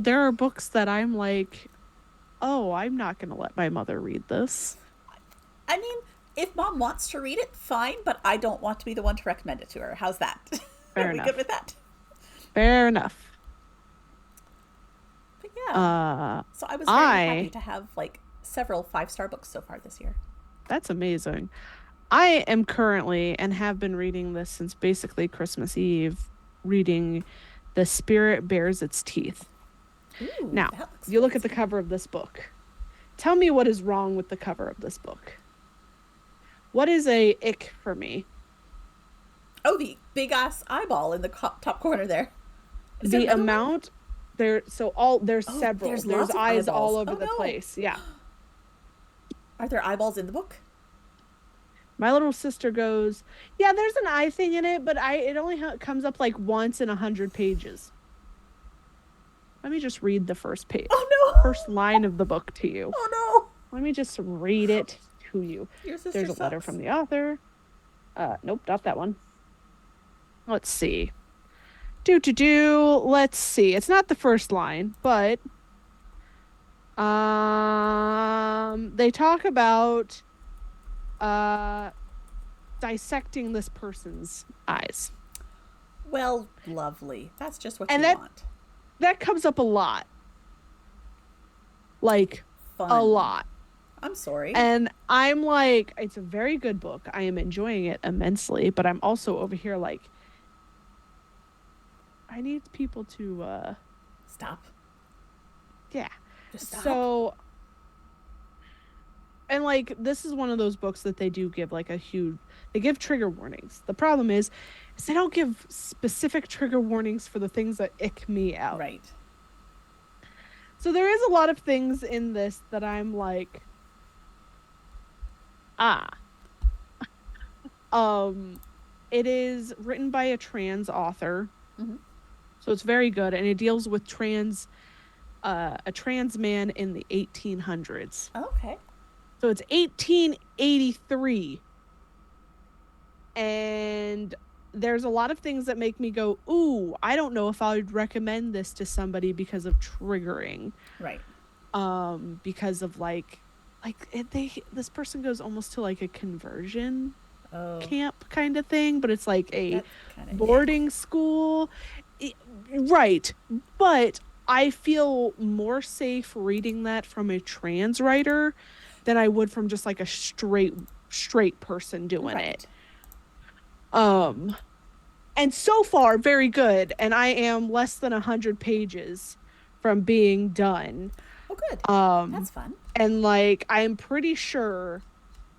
there are books that I'm like, oh, I'm not going to let my mother read this. I mean, if mom wants to read it, fine, but I don't want to be the one to recommend it to her. How's that? Fair Are we enough. good with that? Fair enough. But yeah. So I was very happy to have like several 5-star books so far this year. That's amazing. I am currently and have been reading this since basically Christmas Eve, reading The Spirit Bears Its Teeth. Ooh, Now, that looks you look at the fancy. cover of this book. Tell me what is wrong with the cover of this book. What is a ick for me? Oh, the big ass eyeball in the top corner there. Is there The another one? amount there's Oh, several. there's There's lots of eyes all eyeballs. over Oh the no. place. Yeah. Are there eyeballs in the book? My little sister goes, "Yeah, there's an eye thing in it, but it only comes up like once in 100 pages." Let me just read the first page, Oh first line of the book to no. you. Oh Let me just read it to you. no. Your sister There's a letter sucks. from the author. Nope, not that one. Let's see. Let's see. It's not the first line, but they talk about uh dissecting this person's eyes. Well, lovely. That's just what And you want. that comes up a lot. Like a Fun. lot. I'm sorry. And I'm like, it's a very good book. I am enjoying it immensely, but I'm also over here like I need people to Stop. yeah. Just stop. So and like this is one of those books that they do give like they give trigger warnings. The problem is they don't give specific trigger warnings for the things that ick me out. Right. So there is a lot of things in this that I'm like ah. It is written by a trans author. Mm-hmm. So it's very good, and it deals with a trans man in the 1800s. Okay. So it's 1883. And there's a lot of things that make me go, ooh, I don't know if I would recommend this to somebody because of triggering. Right. Because of this person goes almost to like a conversion camp kind of thing, but it's like a boarding school. Right. But I feel more safe reading that from a trans writer than I would from just like a straight person doing it. And so far, very good. And I am less than 100 pages from being done. Oh, good. That's fun. And like, I'm pretty sure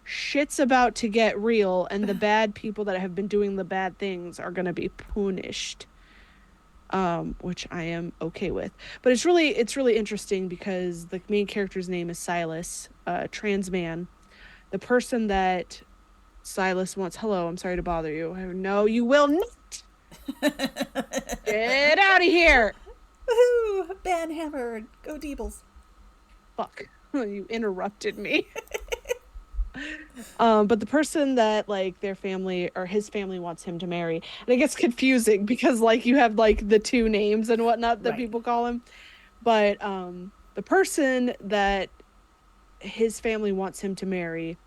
shit's about to get real, and the bad people that have been doing the bad things are going to be punished. Which I am okay with. But it's really interesting because the main character's name is Silas, trans man. The person that Silas wants, hello, I'm sorry to bother you. No, you will not. Get out of here. Woohoo! Banhammer. Go Deebles. Fuck. You interrupted me. But the person that like their family or his family wants him to marry, and it gets confusing because like you have like the two names and whatnot that people call him, but the person that his family wants him to marry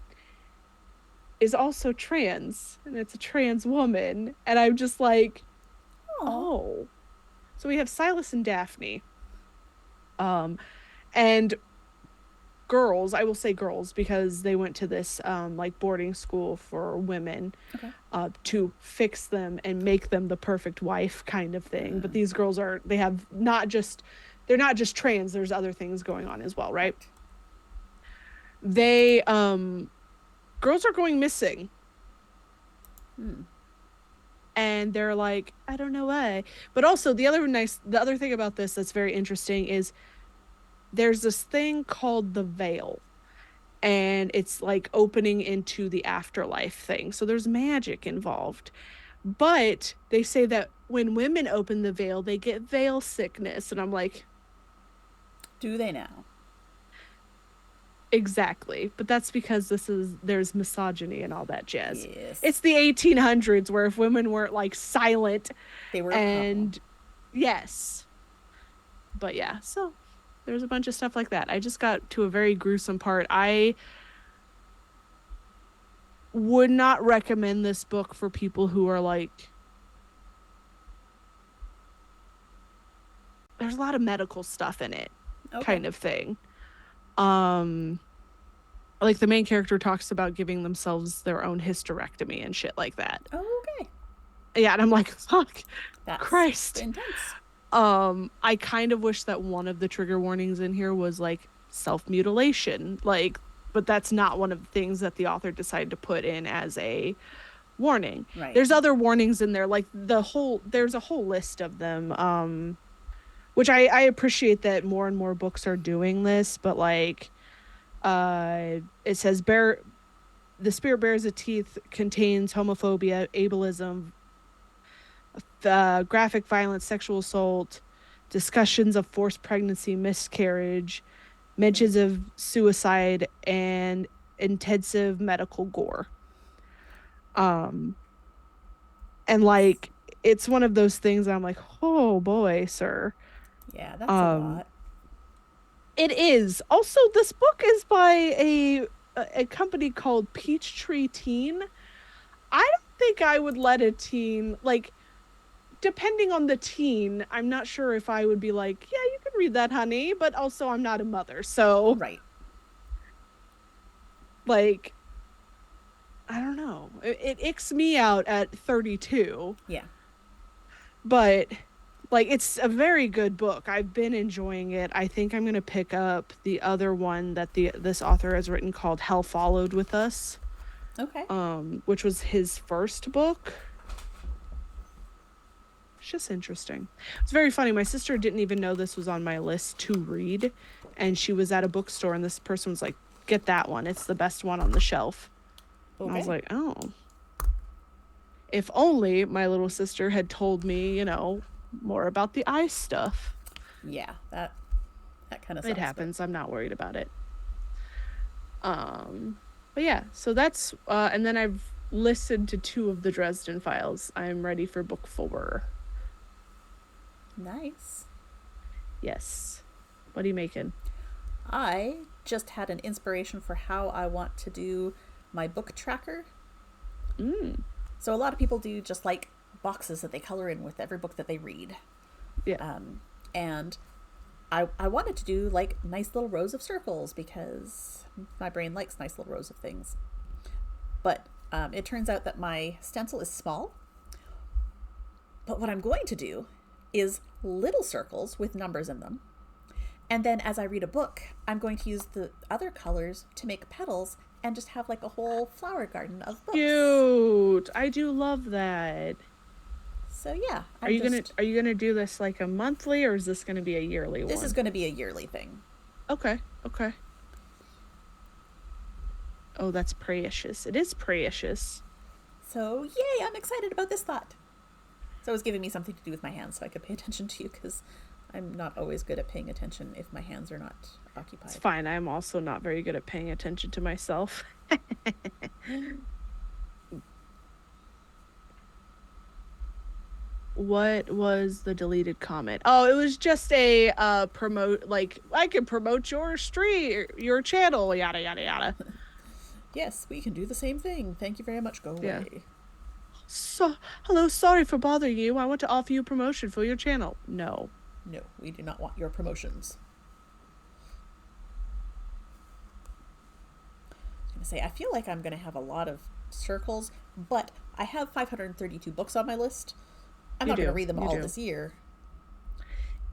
is also trans, and it's a trans woman, and I'm just like, oh. So we have Silas and Daphne, and girls, I will say girls, because they went to this like boarding school for women, Okay. to fix them and make them the perfect wife kind of thing. But these girls are, they have not just, they're not just trans, there's other things going on as well, right? Right. They girls are going missing, Hmm. and they're like, I don't know why. But also the other thing about this that's very interesting is there's this thing called the veil, and it's like opening into the afterlife thing. So there's magic involved. But they say that when women open the veil, they get veil sickness. And I'm like, Do they now? exactly. But that's because there's misogyny and all that jazz. Yes. It's the 1800s where if women weren't like silent They were a problem. and yes. But yeah, so there's a bunch of stuff like that. I just got to a very gruesome part. I would not recommend this book for people who are like, there's a lot of medical stuff in it, Okay. kind of thing. Um like the main character talks about giving themselves their own hysterectomy and shit like that. Okay. Yeah, and I'm like, fuck, That's Christ. intense. I kind of wish that one of the trigger warnings in here was like self-mutilation, like, but that's not one of the things that the author decided to put in as a warning. Right. There's other warnings in there, like there's a whole list of them, which I appreciate that more and more books are doing this, but like, it says the spirit bears a teeth contains homophobia, ableism, graphic violence, sexual assault, discussions of forced pregnancy, miscarriage, mentions of suicide, and intensive medical gore. Um, and like, it's one of those things that I'm like, oh boy, sir. Yeah, that's a Um, lot. it is. Also, this book is by a company called Peachtree Teen. I don't think I would let a teen, like, depending on the teen, I'm not sure if I would be like, yeah, you can read that, honey, but also I'm not a mother. So, Right. like, I don't know. It icks me out at 32, Yeah. but like it's a very good book. I've been enjoying it. I think I'm going to pick up the other one that this author has written called Hell Followed with Us, Okay. which was his first book. It's just interesting. It's very funny. My sister didn't even know this was on my list to read, and she was at a bookstore and this person was like, "Get that one. It's the best one on the shelf." And I was Okay. like, "Oh. If only my little sister had told me, more about the eye stuff." Yeah, that kind of It sucks, but happens. I'm not worried about it. But yeah, so that's and then I've listened to 2 of the Dresden Files. I'm ready for book 4. nice. Yes. What are you making? I just had an inspiration for how I want to do my book tracker. Mm. So a lot of people do just like boxes that they color in with every book that they read. Yeah. And I wanted to do like nice little rows of circles because my brain likes nice little rows of things. But it turns out that my stencil is small. But what I'm going to do is little circles with numbers in them. And then as I read a book, I'm going to use the other colors to make petals and just have like a whole flower garden of books. Cute. I do love that. So yeah, Are you gonna do this like a monthly, or is this gonna be a yearly this one? is going to be a yearly thing. Okay. Okay. Oh, that's precious. It is precious. So yay, I'm excited about this thought. So it was giving me something to do with my hands so I could pay attention to you because I'm not always good at paying attention if my hands are not occupied. It's fine. I'm also not very good at paying attention to myself. What was the deleted comment? Oh, it was just a promote, like, I can promote your stream, your channel, yada yada yada. Yes, we can do the same thing. Thank you very much. Go away. Yeah. So, hello, sorry for bothering you. I want to offer you a promotion for your channel. No. No, we do not want your promotions. going to say, I feel like I'm going to have a lot of circles, but I have 532 books on my list. I'm You not going to do. read them You all do. this year.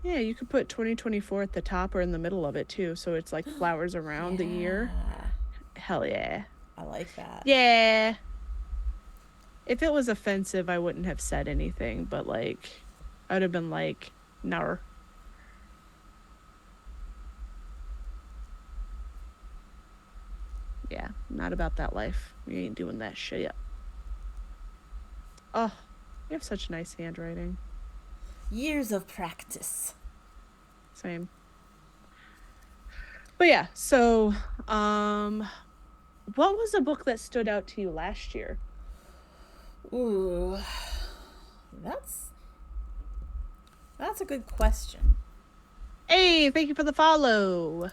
Yeah, you could put 2024 at the top or in the middle of it too, so it's like flowers around the year. Yeah, Hell yeah. I like that. Yeah. If it was offensive, I wouldn't have said anything, but like, I would have been like, "Nar." Yeah, not about that life. We ain't doing that shit. Oh, you have such nice handwriting. Years of practice. Same. But yeah, so um what was a book that stood out to you last year? Ooh, that's that's a good question. Hey, thank you for the follow.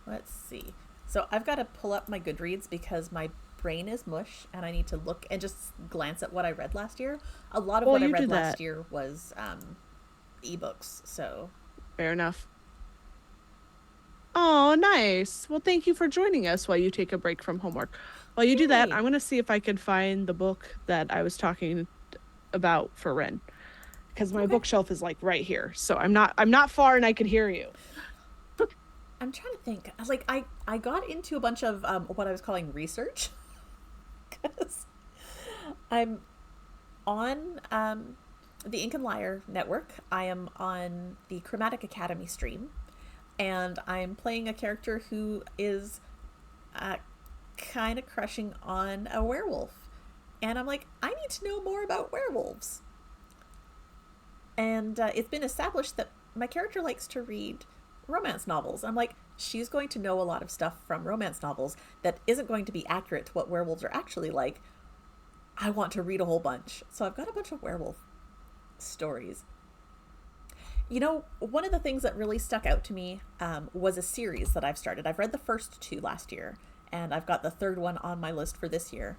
Let's see. So I've got to pull up my Goodreads because my brain is mush and I need to look and just glance at what I read last year. A lot of Well, what I you do read last that. year was ebooks. So Fair enough. Oh, nice. Well, thank you for joining us while you take a break from homework. While you do that, hey, I'm going to see if I can find the book that I was talking about for Ren because my okay. bookshelf is like right here. So I'm not far and I can hear you. I'm trying to think. Like I got into a bunch of what I was calling research because I'm on the Ink and Lyre network. I am on the Chromatic Academy stream, and I'm playing a character who is uh, kind of crushing on a werewolf. And I'm like, I need to know more about werewolves. And it's been established that my character likes to read romance novels. I'm like, she's going to know a lot of stuff from romance novels that isn't going to be accurate to what werewolves are actually like. I want to read a whole bunch. So I've got a bunch of werewolf stories. You know, one of the things that really stuck out to me was a series that I've started. I've read the first two last year, and I've got the third one on my list for this year.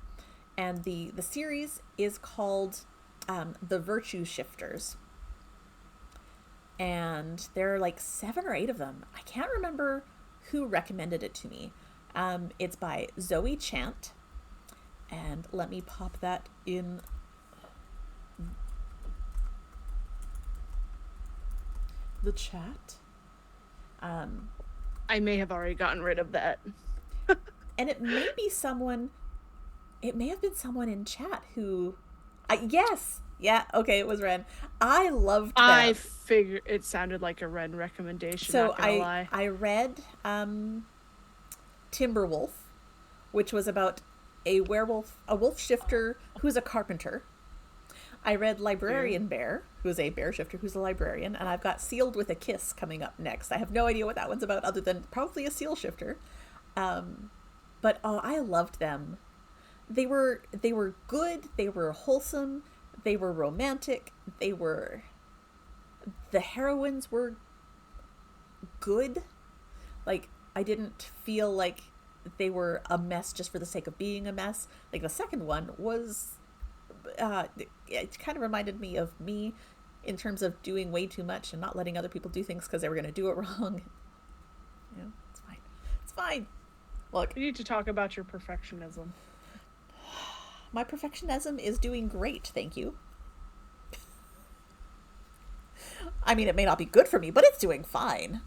And the series is called The Virtue Shifters. And there are like 7 or 8 of them. I can't remember who recommended it to me. It's by Zoe Chant. And let me pop that in the chat. I may have already gotten rid of that. And it may be someone, it may have been someone in chat who, yes, yeah, okay, it was Ren. I loved I them. figured it sounded like a Ren recommendation, So not gonna lie. I read Timberwolf, which was about a werewolf, a wolf shifter who's a carpenter. I read Weird. Librarian Bear, who's a bear shifter who's a librarian, and I've got Sealed with a Kiss coming up next. I have no idea what that one's about other than probably a seal shifter. But oh, I loved them. They were good, they were wholesome, they were romantic, they were the heroines were good. Like I didn't feel like they were a mess just for the sake of being a mess. Like the second one was it kind of reminded me of me in terms of doing way too much and not letting other people do things because they were going to do it wrong. You know, it's fine. It's fine. Look, We need to talk about your perfectionism. my perfectionism is doing great, thank you. I mean, it may not be good for me, but it's doing fine.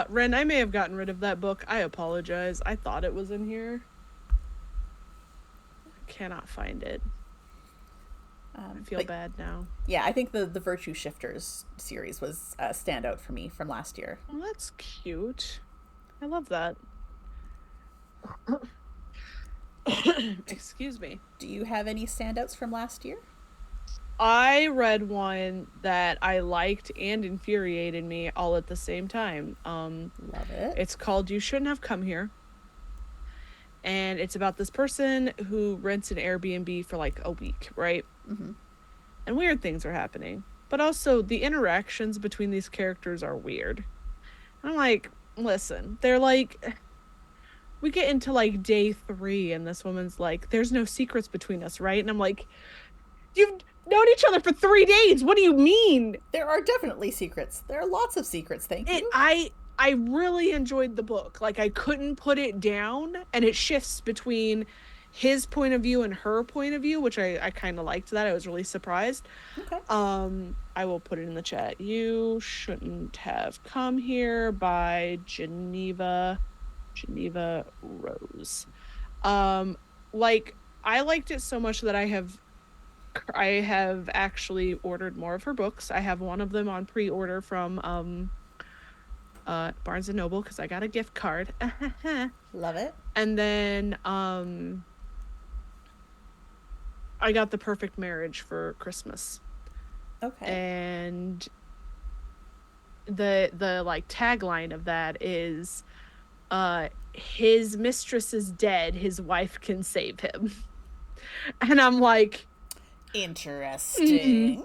Ren, I may have gotten rid of that book. I apologize. I thought it was in here. I cannot find it. I feel But bad now. yeah, I think the Virtue Shifters series was a standout for me from last year. Well, that's cute. I love that. Excuse me. Do you have any standouts from last year? I read one that I liked and infuriated me all at the same time. Love it. It's called You Shouldn't Have Come Here. And it's about this person who rents an Airbnb for like a week, right? Mm-hmm. And weird things are happening. But also the interactions between these characters are weird. And I'm like, listen, they're like we get into like day 3 and this woman's like, there's no secrets between us, right? And I'm like, you've known each other for 3 days. What do you mean? There are definitely secrets. There are lots of secrets, thank you. I really enjoyed the book. Like I couldn't put it down, and it shifts between his point of view and her point of view, which I kind of liked that. I was really surprised. Okay. I will put it in the chat. You Shouldn't Have Come Here by Geneva Rose. Like I liked it so much that I have actually ordered more of her books. I have one of them on pre-order from Barnes and Noble because I got a gift card. Love it. And then I got The Perfect Marriage for Christmas. Okay. And the like tagline of that is his mistress is dead, his wife can save him. And I'm like, interesting.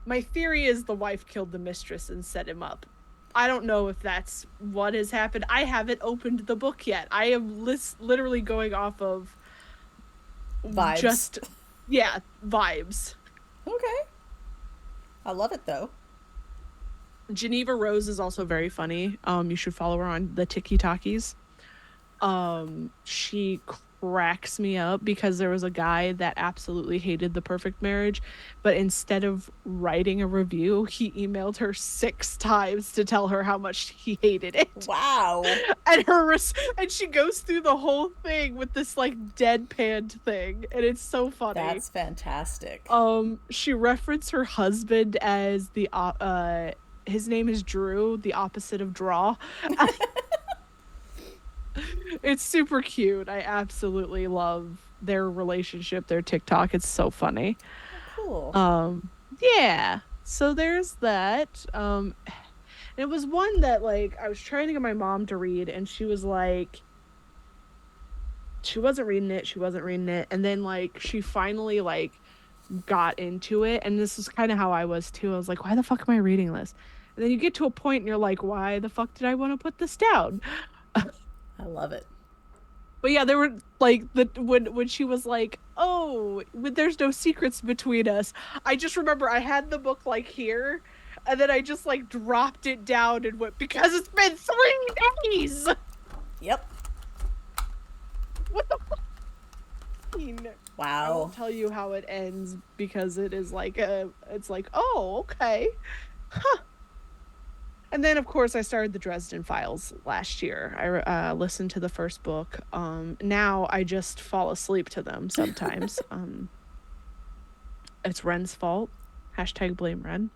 My theory is the wife killed the mistress and set him up. I don't know if that's what has happened. I haven't opened the book yet. I am literally going off of vibes. Vibes. Okay. I love it though. Geneva Rose is also very funny. You should follow her on the Tiki Talkies. She cracks me up because there was a guy that absolutely hated The Perfect Marriage, but instead of writing a review, he emailed her 6 times to tell her how much he hated it. Wow. And she goes through the whole thing with this like deadpan thing, and it's so funny. That's fantastic. She referenced her husband as his name is Drew, the opposite of Draw. It's super cute. I absolutely love their relationship, their TikTok. It's so funny. Cool. Yeah. So there's that. It was one that like I was trying to get my mom to read, and she was like, she wasn't reading it. And then like she finally like got into it, and this is kind of how I was too. I was like, why the fuck am I reading this? And then you get to a point and you're like, why the fuck did I want to put this down? I love it. But yeah, there were like when she was like, oh, there's no secrets between us. I just remember I had the book like here, and then I just like dropped it down and went, because it's been 3 days. Yep. What the fuck? Wow. I won't tell you how it ends because it is like it's like, oh, okay. Huh. And then, of course, I started the Dresden Files last year. I listened to the first book. Now I just fall asleep to them sometimes. It's Ren's fault. # blame Ren.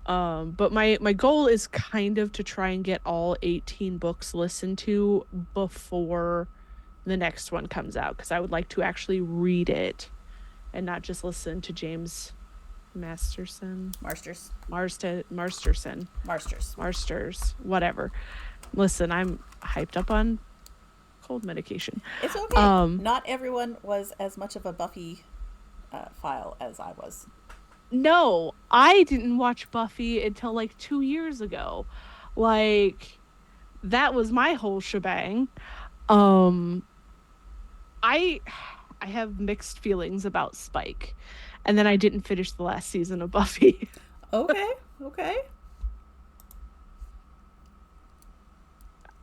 But my goal is kind of to try and get all 18 books listened to before the next one comes out, because I would like to actually read it and not just listen to James Marsters, whatever. Listen, I'm hyped up on cold medication. It's okay. Not everyone was as much of a Buffy file as I was. No, I didn't watch Buffy until like 2 years ago. Like, that was my whole shebang. I have mixed feelings about Spike. And then I didn't finish the last season of Buffy. Okay.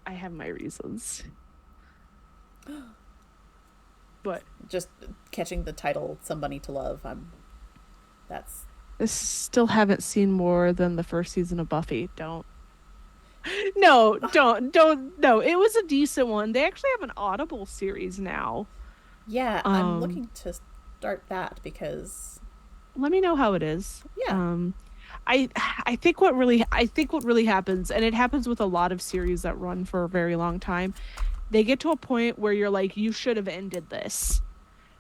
I have my reasons. But just catching the title "Somebody to Love," I still haven't seen more than the first season of Buffy. Don't. No. It was a decent one. They actually have an Audible series now. Yeah, I'm looking to start that because. Let me know how it is. Yeah. I think what really happens, and it happens with a lot of series that run for a very long time, they get to a point where you're like, you should have ended this,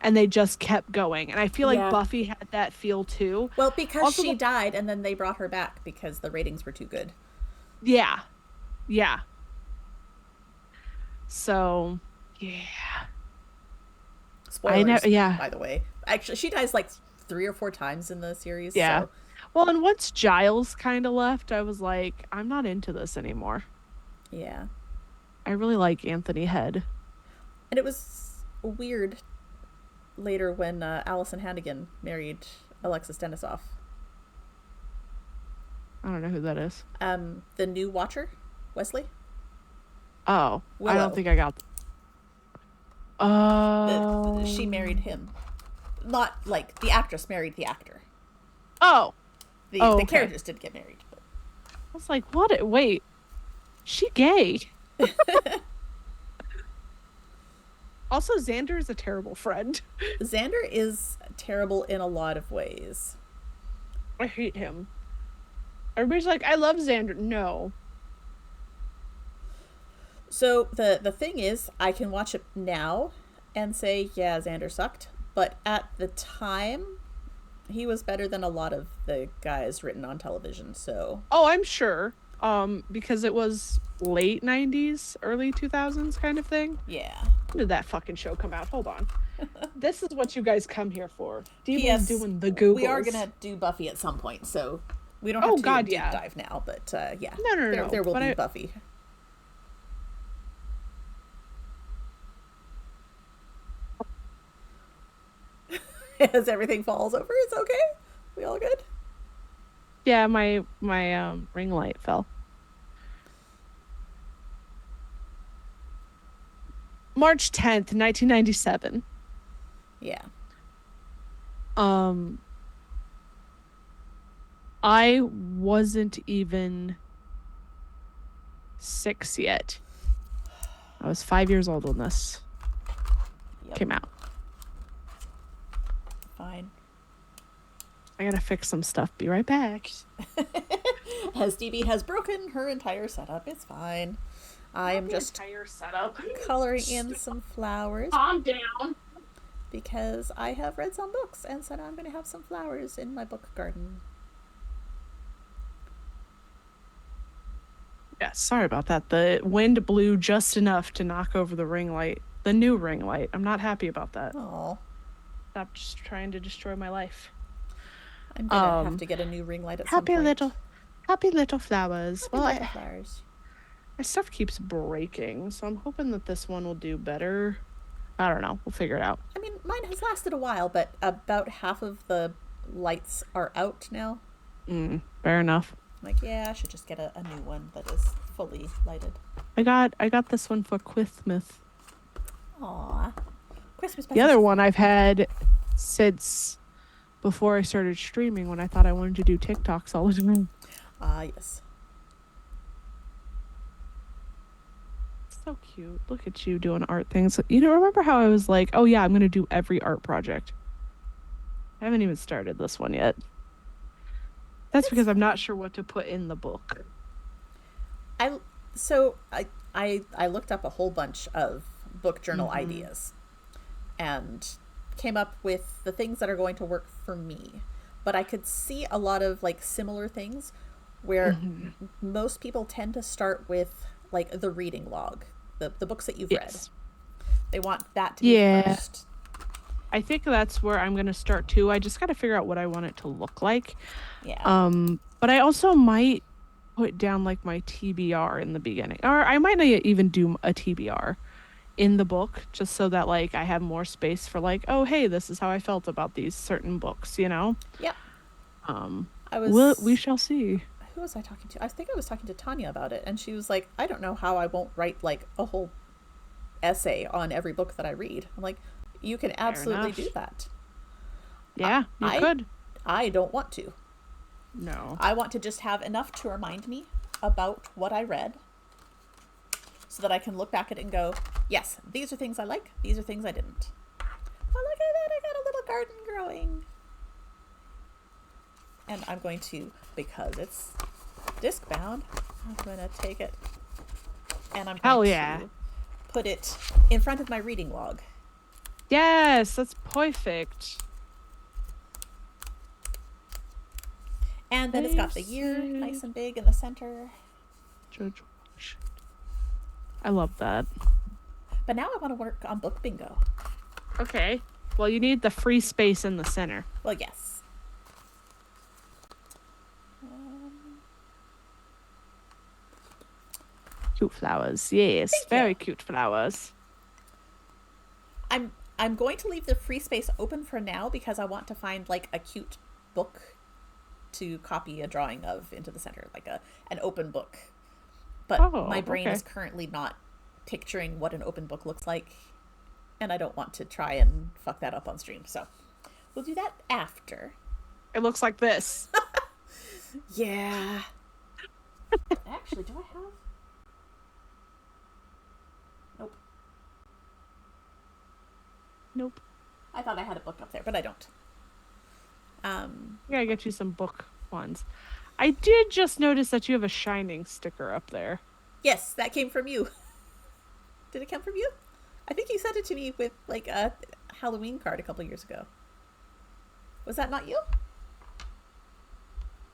and they just kept going. And I feel like Buffy had that feel too. Well, because also, she died, and then they brought her back because the ratings were too good. Yeah. So, yeah. Spoilers, by the way. Actually, she dies like 3 or 4 times in the series. Yeah. So. Well, and once Giles kind of left, I was like, I'm not into this anymore. Yeah. I really like Anthony Head. And it was weird. later when Allison Hannigan married Alexis Denisof. I don't know who that is. The new Watcher, Wesley. Oh, Willow. I don't think I got. She married him. Not like the actress married the actor. Oh. The okay. characters did get married. But... I was like, what? Wait, she gay? Also, Xander is a terrible friend. Xander is terrible in a lot of ways. I hate him. Everybody's like, I love Xander. No. So the thing is, I can watch it now and say, yeah, Xander sucked. But at the time, he was better than a lot of the guys written on television. So. Oh, I'm sure. Because it was late 90s, early 2000s kind of thing. Yeah. When did that fucking show come out? Hold on. This is what you guys come here for. Deeble's doing the Googles. We are gonna do Buffy at some point, so we don't have to do a deep dive now. But yeah, no. There will be Buffy. As everything falls over, it's okay. We all good? Yeah, my ring light fell. March 10th, 1997. Yeah. I wasn't even 6 yet. I was 5 years old when this came out. Fine. I gotta fix some stuff. Be right back. As DB has broken her entire setup, it's fine. I am just coloring in some flowers. Calm down. Because I have read some books, and so now I'm going to have some flowers in my book garden. Yeah, sorry about that. The wind blew just enough to knock over the ring light. The new ring light. I'm not happy about that. Aw. Stop just trying to destroy my life. I'm gonna have to get a new ring light at some point. Happy little flowers. Flowers. My stuff keeps breaking, so I'm hoping that this one will do better. I don't know. We'll figure it out. I mean, mine has lasted a while, but about half of the lights are out now. Fair enough. Like, yeah, I should just get a new one that is fully lighted. I got this one for Christmas. Aww. Christmas. The other one I've had since before I started streaming, when I thought I wanted to do TikToks all the time. Yes. So cute. Look at you doing art things. You know, remember how I was like, oh yeah, I'm going to do every art project? I haven't even started this one yet. That's because I'm not sure what to put in the book. I looked up a whole bunch of book journal ideas and came up with the things that are going to work for me. But I could see a lot of like similar things where most people tend to start with like the reading log, the books that you've read. They want that to be first. I think that's where I'm going to start too. I just got to figure out what I want it to look like. Yeah. But I also might put down like my TBR in the beginning, or I might not even do a TBR in the book, just so that like I have more space for like, oh hey, this is how I felt about these certain books, you know? Yep. We shall see. Who was I talking to? I think I was talking to Tanya about it, and she was like, I don't know how I won't write like a whole essay on every book that I read. I'm like, you can absolutely do that. Yeah, you could. I don't want to. No. I want to just have enough to remind me about what I read so that I can look back at it and go, yes, these are things I like, these are things I didn't. Oh, look at that, I got a little garden growing. And I'm going to, because it's disc bound, I'm going to take it and I'm going to put it in front of my reading log. Yes, that's perfect. And then it's got the year nice and big in the center. George Washington. I love that. But now I want to work on book bingo. Okay. Well, you need the free space in the center. Well, yes. Cute flowers. Yes, very cute flowers. I'm going to leave the free space open for now because I want to find like a cute book to copy a drawing of into the center, like an open book. But my brain okay. is currently not picturing what an open book looks like, and I don't want to try and fuck that up on stream. So we'll do that after. It looks like this. Yeah. Actually, do I have? Nope. Nope. I thought I had a book up there, but I don't. Yeah, I get you some book ones. I did just notice that you have a Shining sticker up there. Yes, that came from you. Did it come from you? I think you sent it to me with like a Halloween card a couple years ago. Was that not you?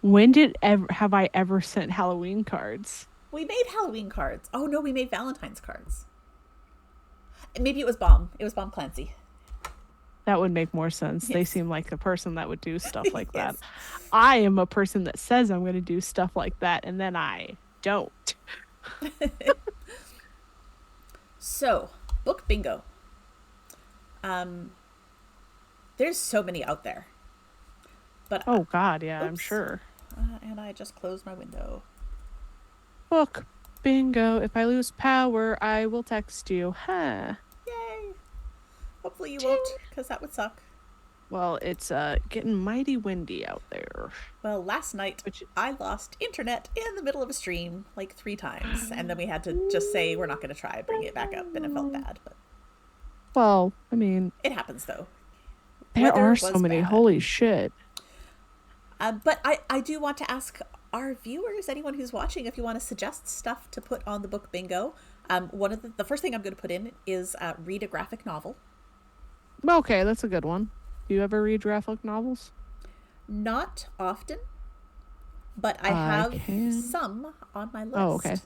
When did ever have I ever sent Halloween cards? We made Halloween cards. Oh no, we made Valentine's cards. Maybe it was Bomb. It was Bomb Clancy. That would make more sense. Yes. They seem like the person that would do stuff like Yes. that. I am a person that says I'm going to do stuff like that, and then I don't. So, book bingo. There's so many out there. But Oh, God, yeah, I'm oops. sure. And I just closed my window. Book bingo. If I lose power, I will text you. Huh. Yay! Hopefully you won't, because that would suck. Well, it's getting mighty windy out there. Well, last night I lost internet in the middle of a stream like 3 times, and then we had to just say we're not going to try bring it back up, and it felt bad. But Well, I mean, it happens though. there Weather are so was many. bad. Holy shit. But I do want to ask our viewers, anyone who's watching, if you want to suggest stuff to put on the book bingo. One of the first thing I'm going to put in is read a graphic novel. Okay, that's a good one. Do you ever read graphic novels? Not often, but I have some on my list. Oh, okay.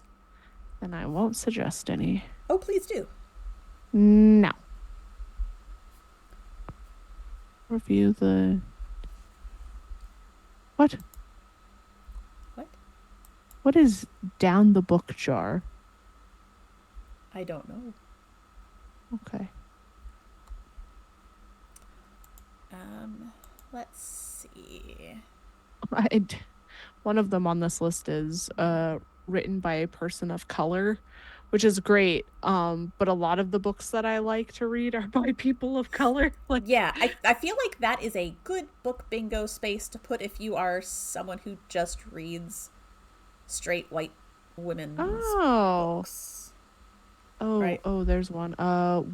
Then I won't suggest any. Oh, please do. No. Review the... What? What? What is down the book jar? I don't know. Okay. Let's see. One of them on this list is written by a person of color, which is great. But a lot of the books that I like to read are by people of color. Like, yeah, I feel like that is a good book bingo space to put if you are someone who just reads straight white women's books. Oh, right? Oh, there's one.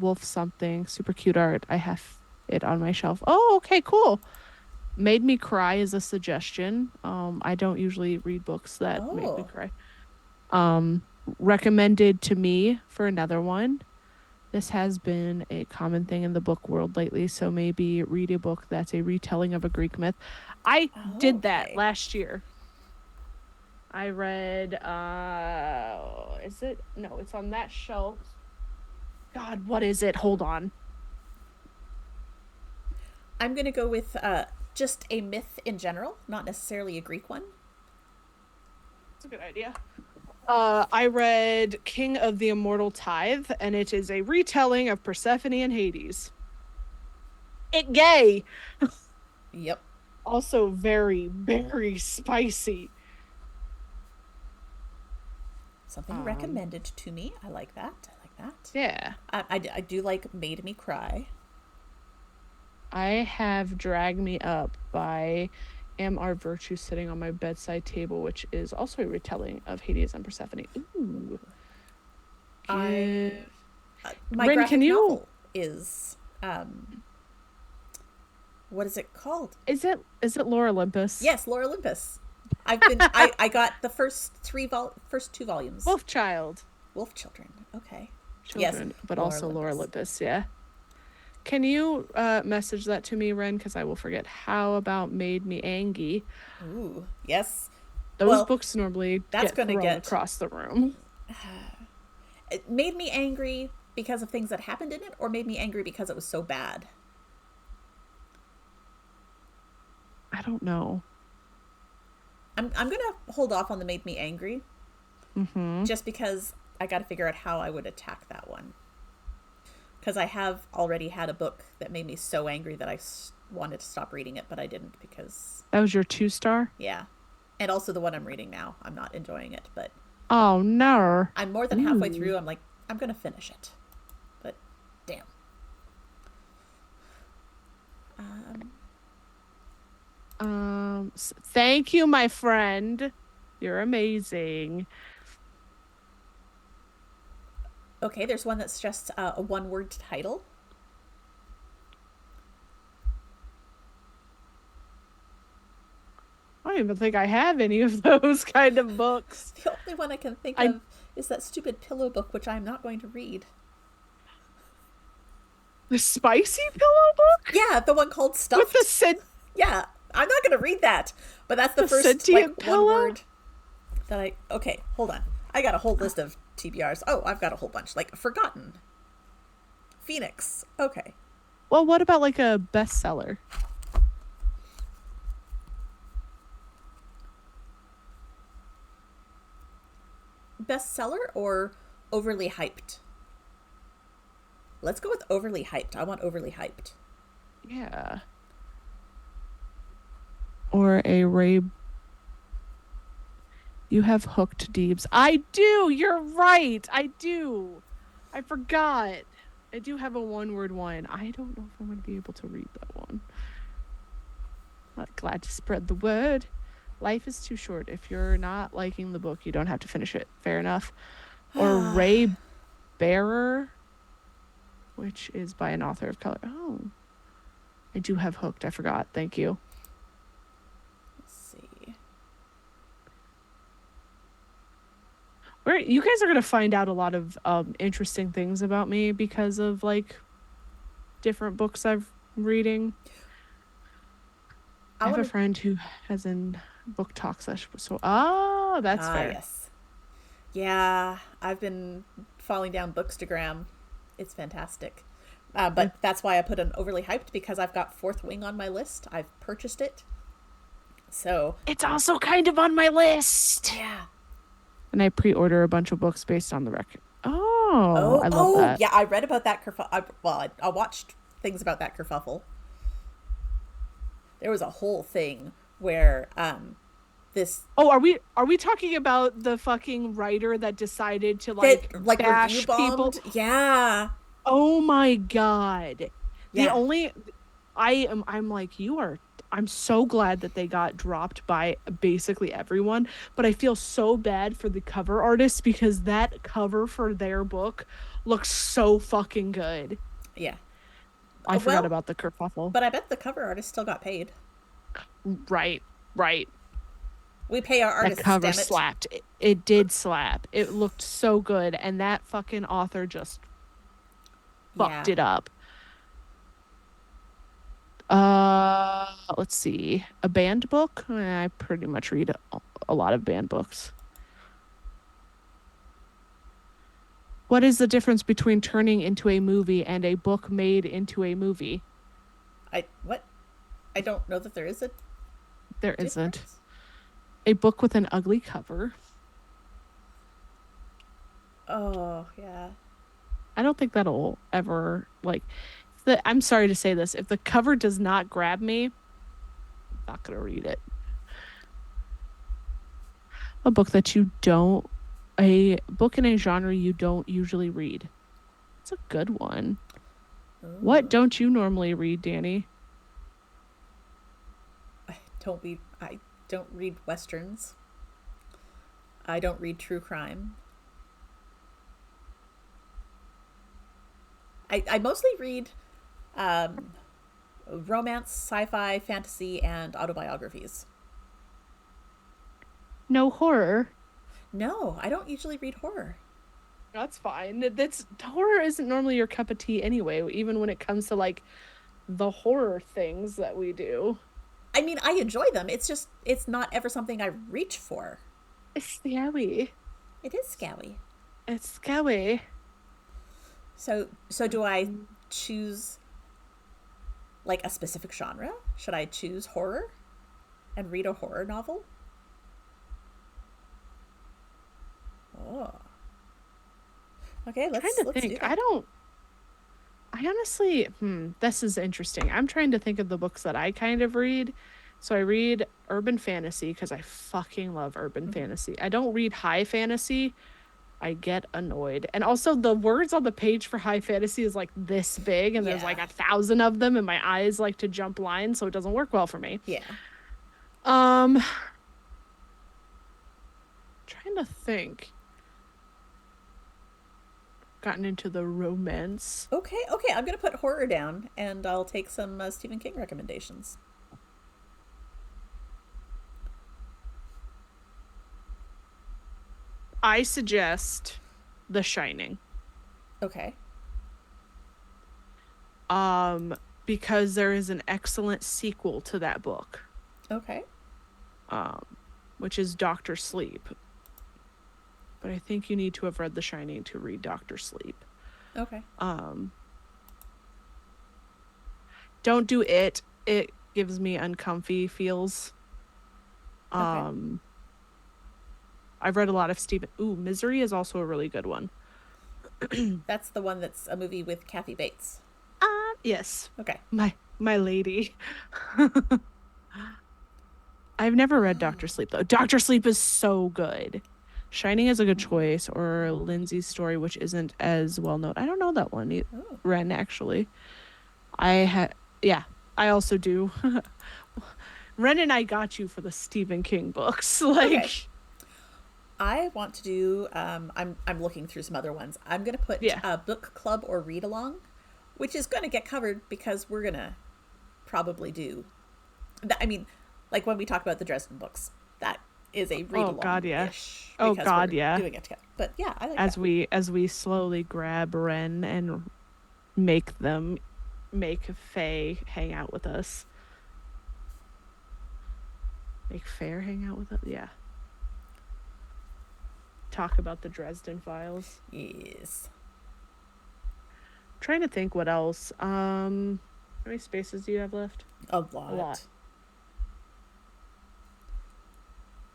Wolf something, super cute art. I have it on my shelf. Oh, okay, cool. Made Me Cry is a suggestion. I don't usually read books that make me cry. Recommended to me for another one. This has been a common thing in the book world lately, so maybe read a book that's a retelling of a Greek myth. I did that last year. I read, is it? No, it's on that shelf. God, what is it? Hold on. I'm going to go with just a myth in general, not necessarily a Greek one. That's a good idea. I read King of the Immortal Tithe, and it is a retelling of Persephone and Hades. It gay. Yep. Also very, very spicy. Something recommended to me. I like that. Yeah. I do like Made Me Cry. I have Drag Me Up by Am Our Virtue sitting on my bedside table, which is also a retelling of Hades and Persephone. Ooh. My Ren, graphic novel is what is it called? Is it Lore Olympus? Yes, Lore Olympus. I got the first 2 volumes. Wolf Children. Okay. Yes, but also Lore Olympus. Yeah. Can you message that to me, Ren? Because I will forget. How about Made Me Angry? Ooh, yes. Those books normally that's get thrown across the room. It made me angry because of things that happened in it, or made me angry because it was so bad? I don't know. I'm gonna hold off on the made me angry, just because I got to figure out how I would attack that one. Because I have already had a book that made me so angry that I wanted to stop reading it, but I didn't because, That was your 2-star? yeah. And also the one I'm reading now. I'm not enjoying it, but Oh, no. I'm more than halfway Ooh. through. I'm like, I'm going to finish it. But damn. Um, Thank you, my friend. You're amazing. okay, there's one that's just a one word title. I don't even think I have any of those kind of books. The only one I can think I of is that stupid pillow book, which I'm not going to read. The spicy pillow book Yeah, the one called with the Stuffed. Yeah, I'm not going to read that. But that's the first, like, sentient one pillow. word that I. Okay, hold on. I got a whole list of TBRs. Oh, I've got a whole bunch. Like, Forgotten. Phoenix. Okay. Well, what about like a bestseller? Bestseller or overly hyped? Let's go with overly hyped. I want overly hyped. Yeah. Or a Ray. You have hooked Deebs. I do. You're right. I do. I forgot. I do have a one-word one. I don't know if I'm going to be able to read that one. But glad to spread the word. Life is too short. If you're not liking the book, you don't have to finish it. Fair enough. Or Ray Bearer, which is by an author of color. Oh, I do have hooked. I forgot. Thank you. Let's see. You guys are going to find out a lot of interesting things about me because of like different books I've reading. I have a friend who has in book talk session. So, that's fair. Yes. Yeah, I've been falling down Bookstagram. It's fantastic. But that's why I put an overly hyped, because I've got Fourth Wing on my list. I've purchased it. So. It's also kind of on my list. Yeah. And I pre-order a bunch of books based on the record. Oh, I love that. Yeah, I read about that kerfuffle. I watched things about that kerfuffle. There was a whole thing where this. Oh, are we talking about the fucking writer that decided to like bash people? Yeah. Oh my god. Yeah. I'm like, I'm so glad that they got dropped by basically everyone, but I feel so bad for the cover artists because that cover for their book looks so fucking good. Yeah. I forgot about the kerfuffle. But I bet the cover artist still got paid. Right. We pay our artists. That cover slapped. It did slap. It looked so good, and that fucking author just fucked it up. Let's see. A banned book? I pretty much read a lot of banned books. What is the difference between turning into a movie and a book made into a movie? What? I don't know that there is a. There isn't. A book with an ugly cover. Oh, yeah. I don't think that'll ever, like, I'm sorry to say this. If the cover does not grab me, I'm not going to read it. A book in a genre you don't usually read. It's a good one. Ooh. What don't you normally read, Danny? I don't read Westerns. I don't read true crime. I mostly read romance, sci-fi, fantasy, and autobiographies. No horror? No, I don't usually read horror. That's fine. Horror isn't normally your cup of tea anyway, even when it comes to like the horror things that we do. I mean, I enjoy them. It's not ever something I reach for. It's scary. It is scary. It's scary. So do I choose like a specific genre? Should I choose horror and read a horror novel? Oh. Okay, let's think. do that. I honestly, this is interesting. I'm trying to think of the books that I kind of read. So I read urban fantasy because I fucking love urban Mm-hmm. fantasy. I don't read high fantasy. I get annoyed. And also the words on the page for high fantasy is like this big and there's like Yeah. 1,000 of them and my eyes like to jump lines, so it doesn't work well for me. Yeah. Um Trying to think. Gotten into the romance. Okay. Okay. I'm gonna put horror down, and I'll take some Stephen King recommendations. I suggest The Shining. Okay. Um because there is an excellent sequel to that book. Okay. Um which is Doctor Sleep. But I think you need to have read The Shining to read Doctor Sleep. Okay. Um don't do it. It gives me uncomfy feels. Okay. Um I've read a lot of Stephen. Ooh, Misery is also a really good one. That's the one that's a movie with Kathy Bates. Yes. Okay. My lady. I've never read Doctor Sleep though. Doctor Sleep is so good. Shining is a good choice, or Lindsay's Story, which isn't as well known. I don't know that one. Oh. Ren, actually. Yeah, I also do. Ren and I got you for the Stephen King books. Okay. Like, I want to do. I'm looking through some other ones. I'm gonna put yeah. a book club or read along, which is gonna get covered because we're gonna probably do. I mean, like when we talk about the Dresden books, that is a read Oh God, along yeah. ish Oh because God, we're yeah. doing it together. But yeah, I like As that. we slowly grab Ren and make Faye hang out with us. Make Fair hang out with us. Yeah. Talk about the Dresden Files. Yes. Trying to think what else. How many spaces do you have left? A A lot. lot.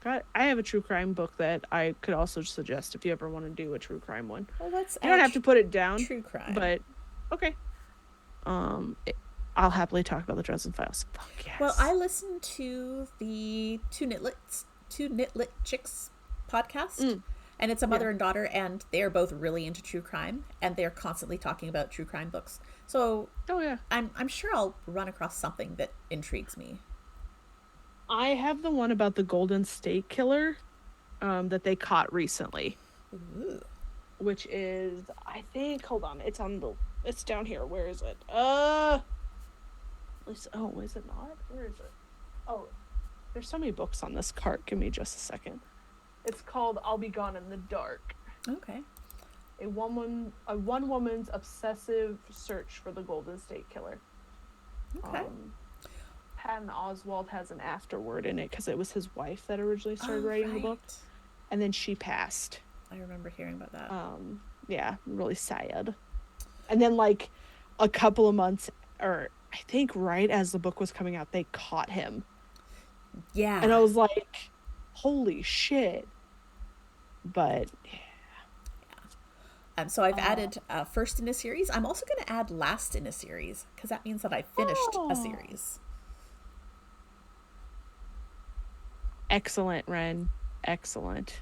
I have a true crime book that I could also suggest if you ever want to do a true crime one. Well, let's You don't add have to put it down, true crime. but okay. I'll happily talk about the Dresden Files. Fuck yes. Well, I listened to the Two Knitlit Chicks podcast, and it's a mother and daughter, and they're both really into true crime, and they're constantly talking about true crime books. So Oh yeah. I'm sure I'll run across something that intrigues me. I have the one about the Golden State Killer, that they caught recently, Ooh. which is I think. Hold on, it's down here. Where is it? Oh, is it not? Where is it? Oh, there's so many books on this cart. Give me just a second. It's called I'll Be Gone in the Dark. Okay. A one woman's obsessive search for the Golden State Killer. Okay. Patton Oswalt has an afterword in it because it was his wife that originally started writing the book, and then she passed. I remember hearing about that. Yeah, really sad. And then like a couple of months, or I think right as the book was coming out, they caught him. Yeah. And I was like, holy shit. But so I've added first in a series. I'm also going to add last in a series because that means that I finished a series. Excellent, Ren. Excellent.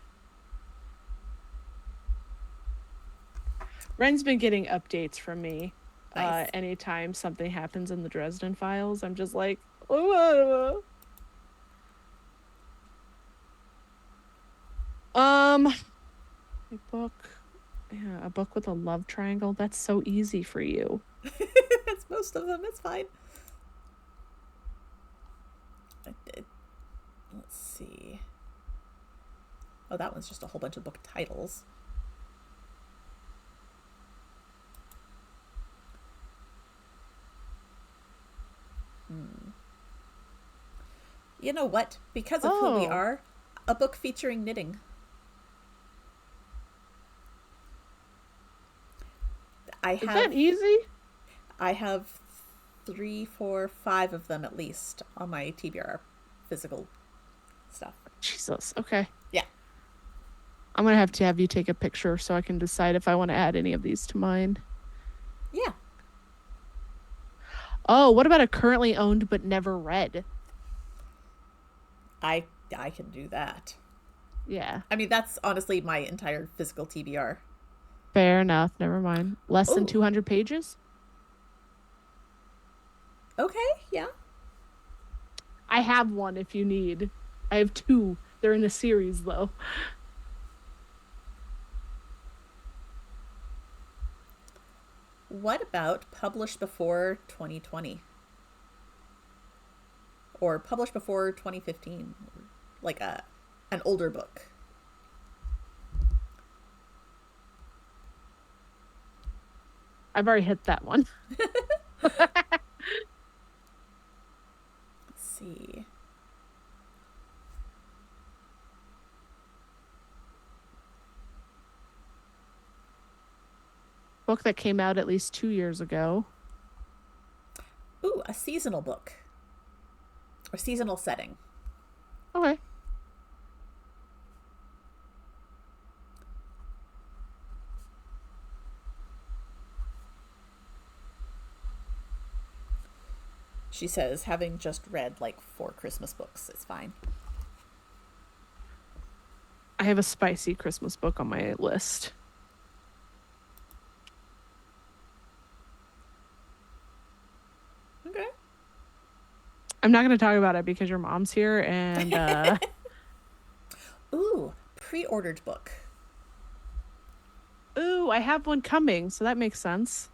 Ren's been getting updates from me. Nice. Anytime something happens in the Dresden Files, I'm just like, oh. A book. Yeah, a book with a love triangle. That's so easy for you. That's most of them. It's fine. Let's see. Oh, that one's just a whole bunch of book titles. You know what? Because of who we are, a book featuring knitting. Is that easy? I have 3, 4, 5 of them at least on my TBR physical stuff. Jesus. Okay. Yeah. I'm going to have you take a picture so I can decide if I want to add any of these to mine. Yeah. Oh, what about a currently owned but never read? I can do that. Yeah. I mean, that's honestly my entire physical TBR. Fair enough. Never mind. Less than Oh, 200 pages? okay, yeah. I have one if you need. I have two. They're in a series though. What about published before 2020 or published before 2015, like a an older book? I've already hit that one. Let's see. Book that came out at least 2 years ago. Ooh, a seasonal book or seasonal setting. Okay. She says, having just read like 4 Christmas books, it's fine. I have a spicy Christmas book on my list. Okay. I'm not going to talk about it because your mom's here and Ooh, pre-ordered book. ooh, I have one coming, so that makes sense.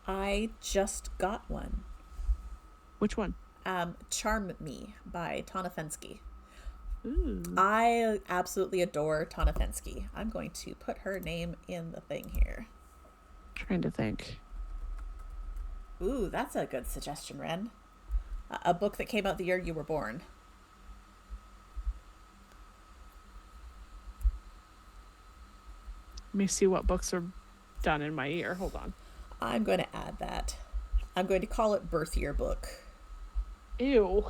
I just got one. Which one? Charm Me by Tana Fensky. Ooh. I absolutely adore Tana Fensky. I'm going to put her name in the thing here. Trying to think. Ooh, that's a good suggestion, Ren. A book that came out the year you were born. Let me see what books are done in my year. Hold on. I'm going to add that. I'm going to call it birth year book. Ew.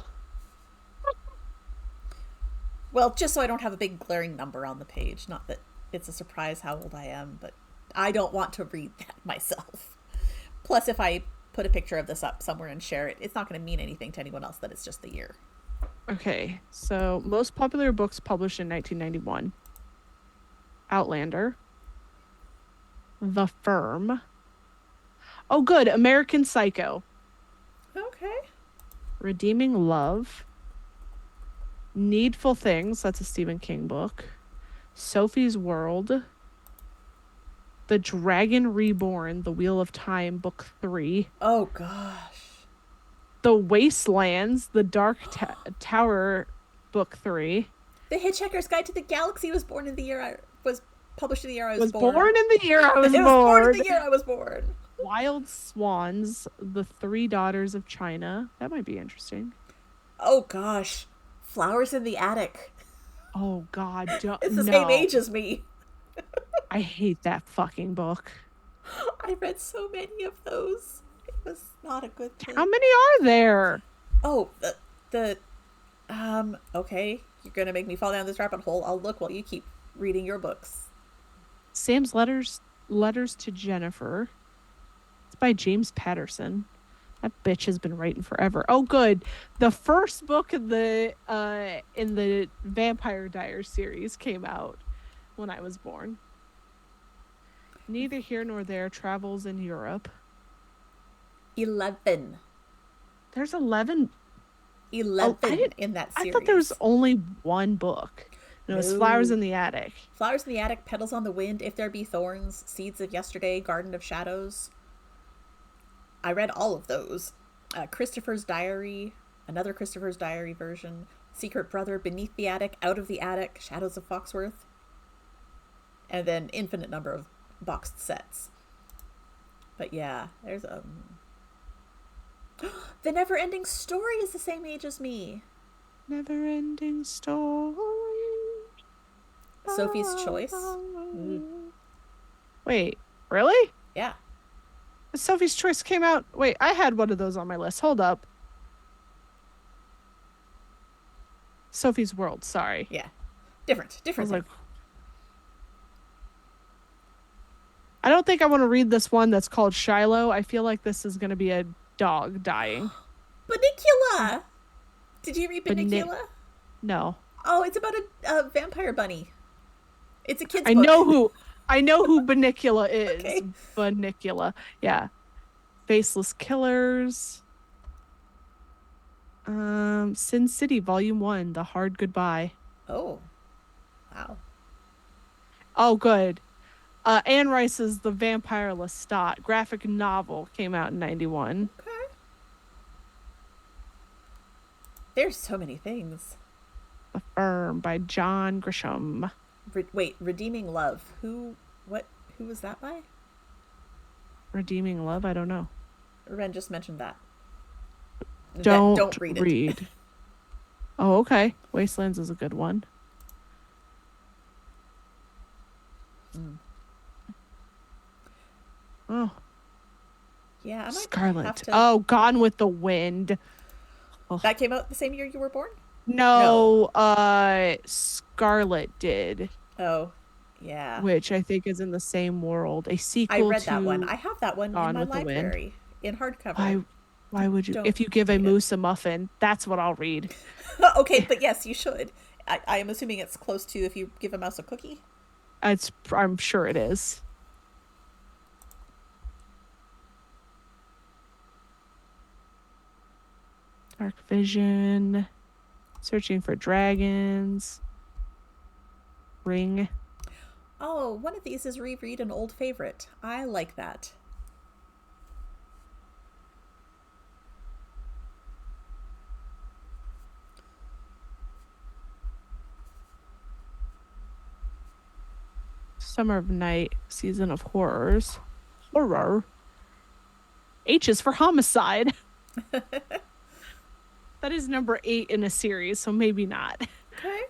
Well, just so I don't have a big glaring number on the page. Not that it's a surprise how old I am, but I don't want to read that myself. Plus, if I put a picture of this up somewhere and share it, it's not going to mean anything to anyone else that it's just the year. Okay, so most popular books published in 1991. Outlander. The Firm. Oh, good. American Psycho. Okay. Redeeming Love. Needful Things. That's a Stephen King book. Sophie's World. The Dragon Reborn. The Wheel of Time, Book 3. Oh, gosh. The Wastelands. The Dark Tower, Book 3. The Hitchhiker's Guide to the Galaxy was born in the year I was published in the year I was Was born. born in the year I was It was born in born. the year I was born. Wild Swans, The Three Daughters of China. That might be interesting. Oh gosh. Flowers in the Attic. Oh God, It's the no. same age as me. I hate that fucking book. I read so many of those. It was not a good thing. How many are there? Oh, okay. You're gonna make me fall down this rabbit hole. I'll look while you keep reading your books. Sam's Letters to Jennifer. It's by James Patterson. That bitch has been writing forever. Oh, good. The first book in the Vampire Diaries series came out when I was born. Neither Here Nor There. Travels in Europe. 11. There's 11. 11 in that series. I thought there was only one book. And it was No. Flowers in the Attic. Flowers in the Attic, Petals on the Wind, If There Be Thorns, Seeds of Yesterday, Garden of Shadows. I read all of those. Christopher's Diary, another Christopher's Diary version, Secret Brother, Beneath the Attic, Out of the Attic, Shadows of Foxworth, and then infinite number of boxed sets. But yeah, there's The Never Ending Story is the same age as me. Never ending story. Sophie's Choice. Wait, really? Yeah. Sophie's Choice came out. Wait, I had one of those on my list. Hold up. Sophie's World, sorry. Yeah. Different I was thing. like, I don't think I want to read this one that's called Shiloh. I feel like this is going to be a dog dying. Bunnicula! Did you read But Bunnicula? no. Oh, it's about a vampire bunny. It's a kid's I book. know who I know who Bunnicula is. Okay. Bunnicula. Yeah. Faceless Killers. Sin City Volume 1, The Hard Goodbye. Oh, wow. Oh, good. Anne Rice's The Vampire Lestat graphic novel came out in 91. Okay. There's so many things. The Firm by John Grisham. Wait, Redeeming Love. What, who was that by? Redeeming Love? I don't know. Ren just mentioned that. Don't read it. read. Oh, okay. Wastelands is a good one. Mm. Oh. Yeah, I might Scarlet. have to... Oh, Gone with the Wind. Oh. That came out the same year you were born? No, Scarlet did. Oh, yeah. Which I think is in the same world. A sequel to I read that one. I have that one Gone in my with the Wind. library in hardcover. Why would you? Don't If you give a read it. moose a muffin, that's what I'll read. Okay, but yes, you should. I am assuming it's close to if you give a mouse a cookie. I'm sure it is. Dark Vision. Searching for Dragons. Ring. Oh, one of these is reread an old favorite. I like that. Summer of Night. Season of Horrors. Horror. H is for homicide. That is number 8 in a series, so maybe not. Okay.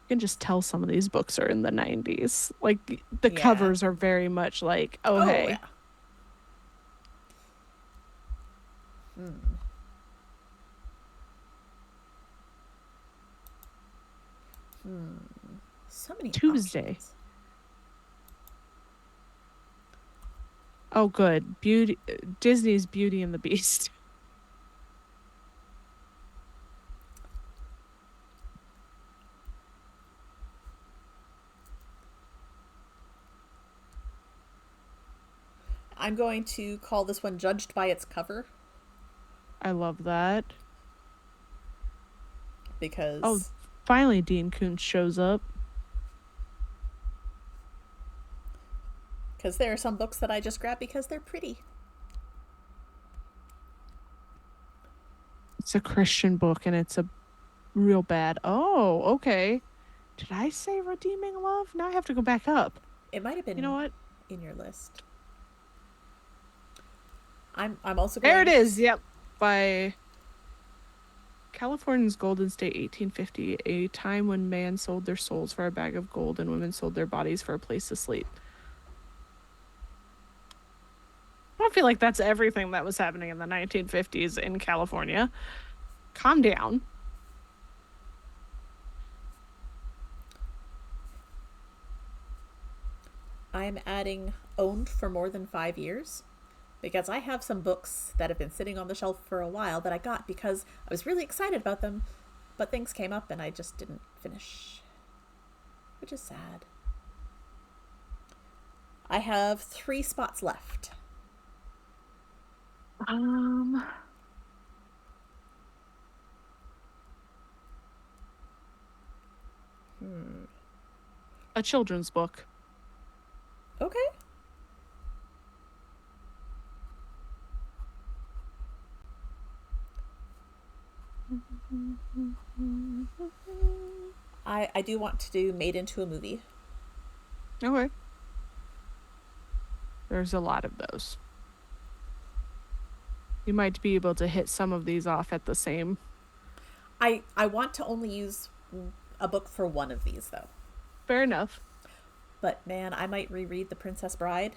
You can just tell some of these books are in the 90s. Like, the Yeah. covers are very much like, oh, hey. Yeah. So many Tuesday. options. Oh, good. Disney's Beauty and the Beast. I'm going to call this one Judged by Its Cover I love that. because Oh, finally Dean Koontz shows up. there are some books that I just grab because they're pretty. It's a Christian book and it's a real bad. Oh, okay. Did I say Redeeming Love? Now I have to go back up. It might have been You know what? in your list. I'm also going... There it is. Yep. By California's Golden State, 1850, a time when man sold their souls for a bag of gold and women sold their bodies for a place to sleep. I don't feel like that's everything that was happening in the 1950s in California. Calm down. I'm adding owned for more than 5 years because I have some books that have been sitting on the shelf for a while that I got because I was really excited about them, but things came up and I just didn't finish, which is sad. I have 3 spots left. A children's book. Okay. I do want to do Made into a Movie. Okay. There's a lot of those. You might be able to hit some of these off at the same. I want to only use a book for one of these, though. Fair enough. But man, I might reread The Princess Bride,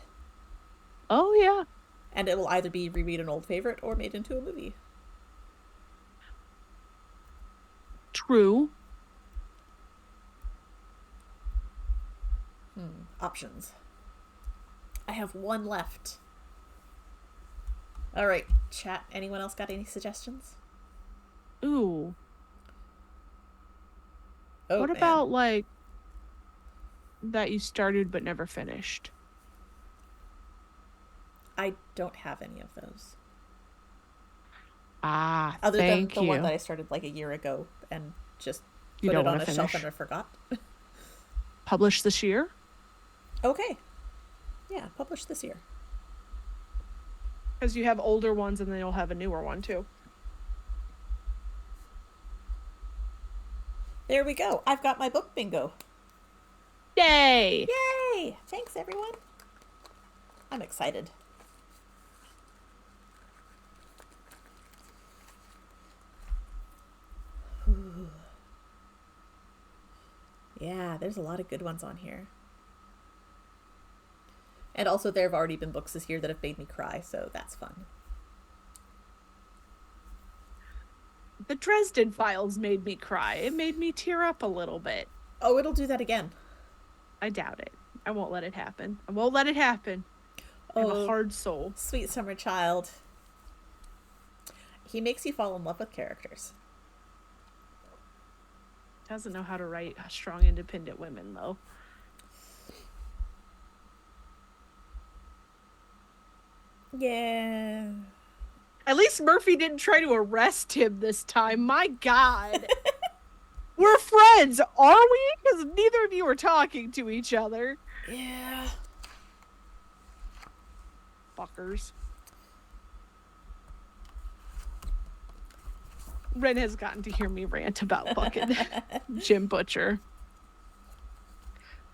Oh yeah. and it will either be reread an old favorite or made into a movie. True. Options. I have one left. All right, chat. Anyone else got any suggestions? Ooh. Oh, What man. about like that you started but never finished? I don't have any of those. Ah, Other than thank the one that you. I started like a year ago and just You put don't it want on to a shelf and finish. I forgot. Published this year? Okay. Yeah, published this year. Because you have older ones and then you'll have a newer one too. There we go. I've got my book bingo. Yay! Yay! Thanks, everyone. I'm excited. Yeah, there's a lot of good ones on here. And also, there have already been books this year that have made me cry, so that's fun. The Dresden Files made me cry. It made me tear up a little bit. Oh, it'll do that again. I doubt it. I won't let it happen. I won't let it happen. I have a Oh, hard soul. sweet summer child. He makes you fall in love with characters. Doesn't know how to write strong, independent women, though. Yeah. At least Murphy didn't try to arrest him this time. My God. We're friends, are we? Because neither of you are talking to each other. Yeah. Fuckers. Ren has gotten to hear me rant about fucking Jim Butcher.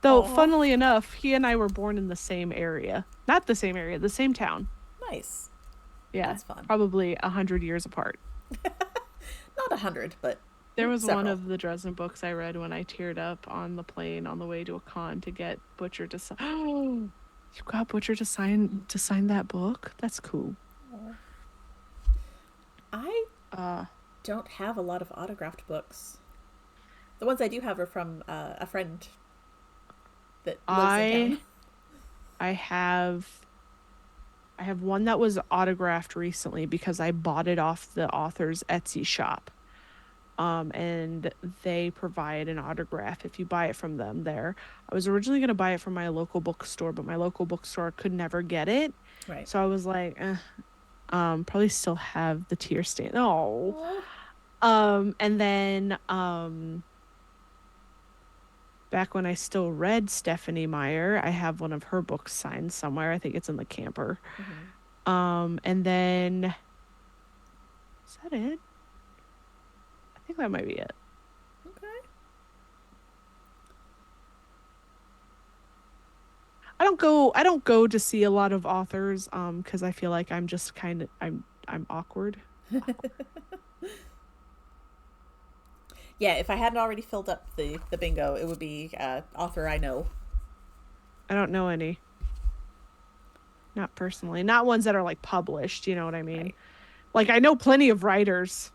Though, funnily enough, he and I were born in the same area. Not the same area, the same town. Nice. Yeah. That's fun. Probably 100 years apart. Not 100, but There was several. one of the Dresden books I read when I teared up on the plane on the way to a con to get Butcher to sign. Oh, you got Butcher to sign that book? That's cool. I don't have a lot of autographed books. The ones I do have are from a friend that lives in town. I have one that was autographed recently because I bought it off the author's Etsy shop. And they provide an autograph if you buy it from them there. I was originally going to buy it from my local bookstore, but my local bookstore could never get it. Right. So I was like, probably still have the tear stain. Oh. And then back when I still read Stephanie Meyer, I have one of her books signed somewhere. I think it's in the camper. Mm-hmm. And then is that it? I think that might be it. Okay. I don't go to see a lot of authors because I feel like I'm just kind of I'm awkward. Yeah, if I hadn't already filled up the bingo, it would be author I know. I don't know any. Not personally. Not ones that are like published, you know what I mean? Right. Like I know plenty of writers.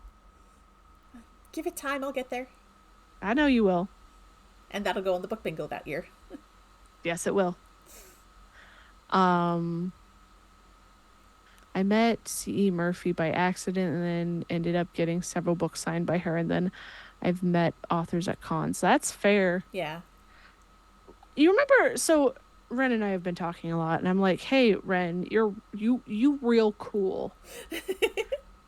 Give it time, I'll get there. I know you will. And that'll go on the book bingo that year. Yes, it will. I met C.E. Murphy by accident and then ended up getting several books signed by her, and then I've met authors at cons. So that's fair. Yeah. You remember, so Ren and I have been talking a lot, and I'm like, hey, Ren, you real cool.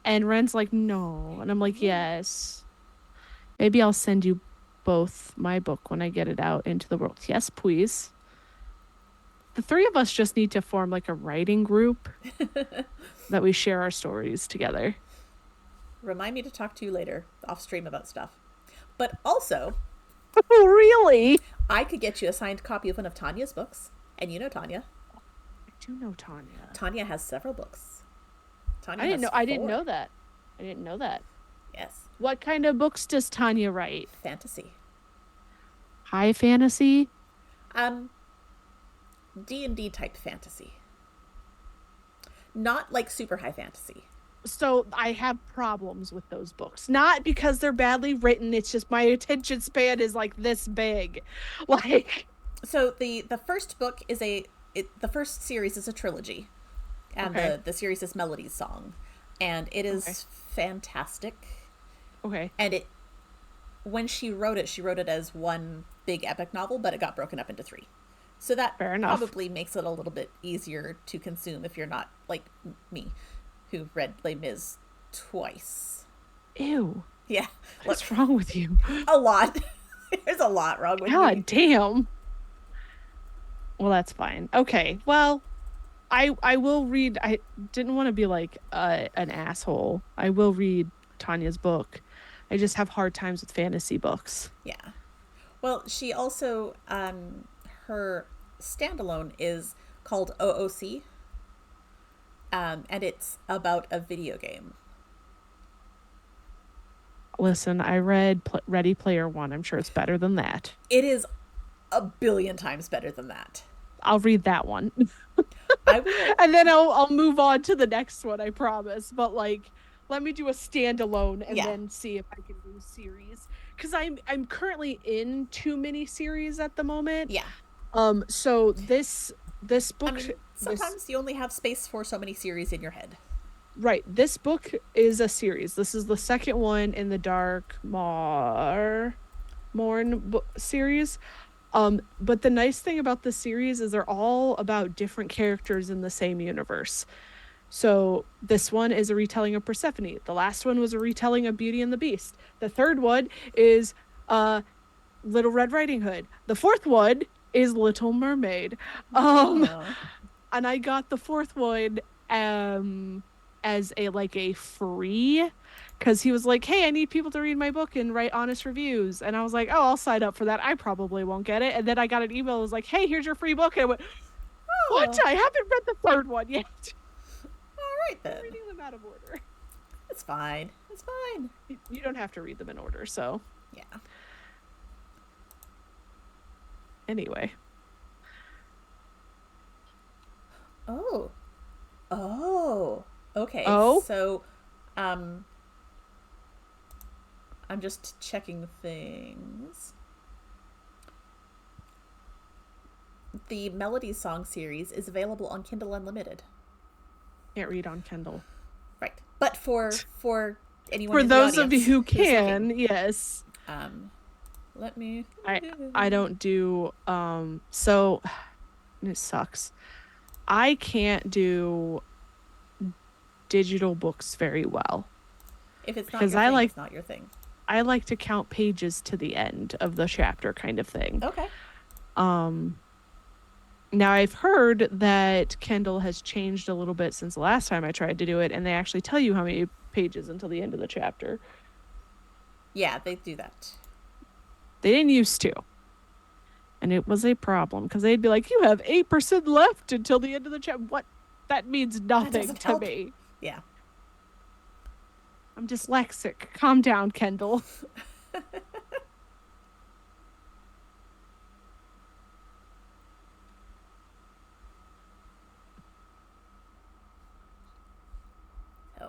And Ren's like, no. And I'm like, yes. Maybe I'll send you both my book when I get it out into the world. Yes, please. The three of us just need to form like a writing group that we share our stories together. Remind me to talk to you later off stream about stuff. But also, Oh, really? I could get you a signed copy of one of Tanya's books. And you know Tanya. I do know Tanya. Tanya has several books. Tanya I didn't know. has I didn't 4. know that. I didn't know that. Yes. What kind of books does Tanya write? Fantasy. High fantasy? D&D type fantasy. Not like super high fantasy. So I have problems with those books. Not because they're badly written, it's just my attention span is like this big. Like, So the first book is the first series is a trilogy, and okay. the series is Melody's Song, and it is fantastic. Okay. And when she wrote it as one big epic novel, but it got broken up into 3. So that Fair enough. probably makes it a little bit easier to consume if you're not like me, who read Les Mis twice. Ew. Yeah. What's wrong with you? A lot. There's a lot wrong with me. God damn. Well, that's fine. Okay. Well, I will read. I didn't want to be like an asshole. I will read Tanya's book. I just have hard times with fantasy books. Yeah. Well, she also her standalone is called OOC. And it's about a video game. Listen, I read Ready Player One. I'm sure it's better than that. It is a billion times better than that. I'll read that one. I will. And then I'll move on to the next one, I promise. But like, let me do a standalone and then see if I can do series. Because I'm currently in 2 miniseries at the moment. Yeah. So this book, I mean, sometimes you only have space for so many series in your head. Right. This book is a series. This is the second one in the Dark Morn series. But the nice thing about the series is they're all about different characters in the same universe. So this one is a retelling of Persephone. The last one was a retelling of Beauty and the Beast. The third one is Little Red Riding Hood. The fourth one is Little Mermaid. And I got the fourth one as a free, because he was like, hey, I need people to read my book and write honest reviews. And I was like, oh, I'll sign up for that. I probably won't get it. And then I got an email that was like, hey, here's your free book. And I went, what? I haven't read the third one yet. All right, then. I'm reading them out of order. It's fine. It's fine. You don't have to read them in order, so. Yeah. Anyway. Oh. Okay. Oh? So, I'm just checking things. The Melody Song series is available on Kindle Unlimited. Can't read on Kindle. Right. But for anyone for in those the of you audience who can, yes. Let me I don't do so it sucks. I can't do digital books very well. If it's not your thing, it's not your thing. I like to count pages to the end of the chapter kind of thing. Okay. Now I've heard that Kindle has changed a little bit since the last time I tried to do it, and they actually tell you how many pages until the end of the chapter. Yeah, they do that. They didn't used to. And it was a problem because they'd be like, you have 8% left until the end of the chapter. What? That means nothing to me. Yeah. I'm dyslexic. Calm down, Kendall. Oh.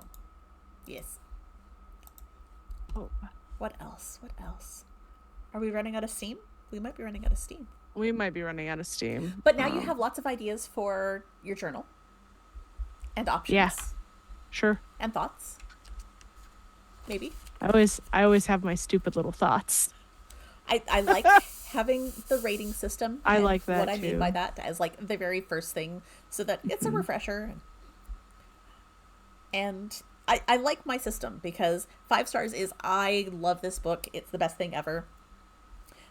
Yes. Oh. What else? What else? Are we running out of steam? We might be running out of steam. We might be running out of steam. But now you have lots of ideas for your journal. And options. Yeah. Sure. And thoughts. Maybe. I always have my stupid little thoughts. I like having the rating system. I like that what too. I mean by that as like the very first thing, so that it's a refresher. And I like my system because 5 stars is I love this book. It's the best thing ever.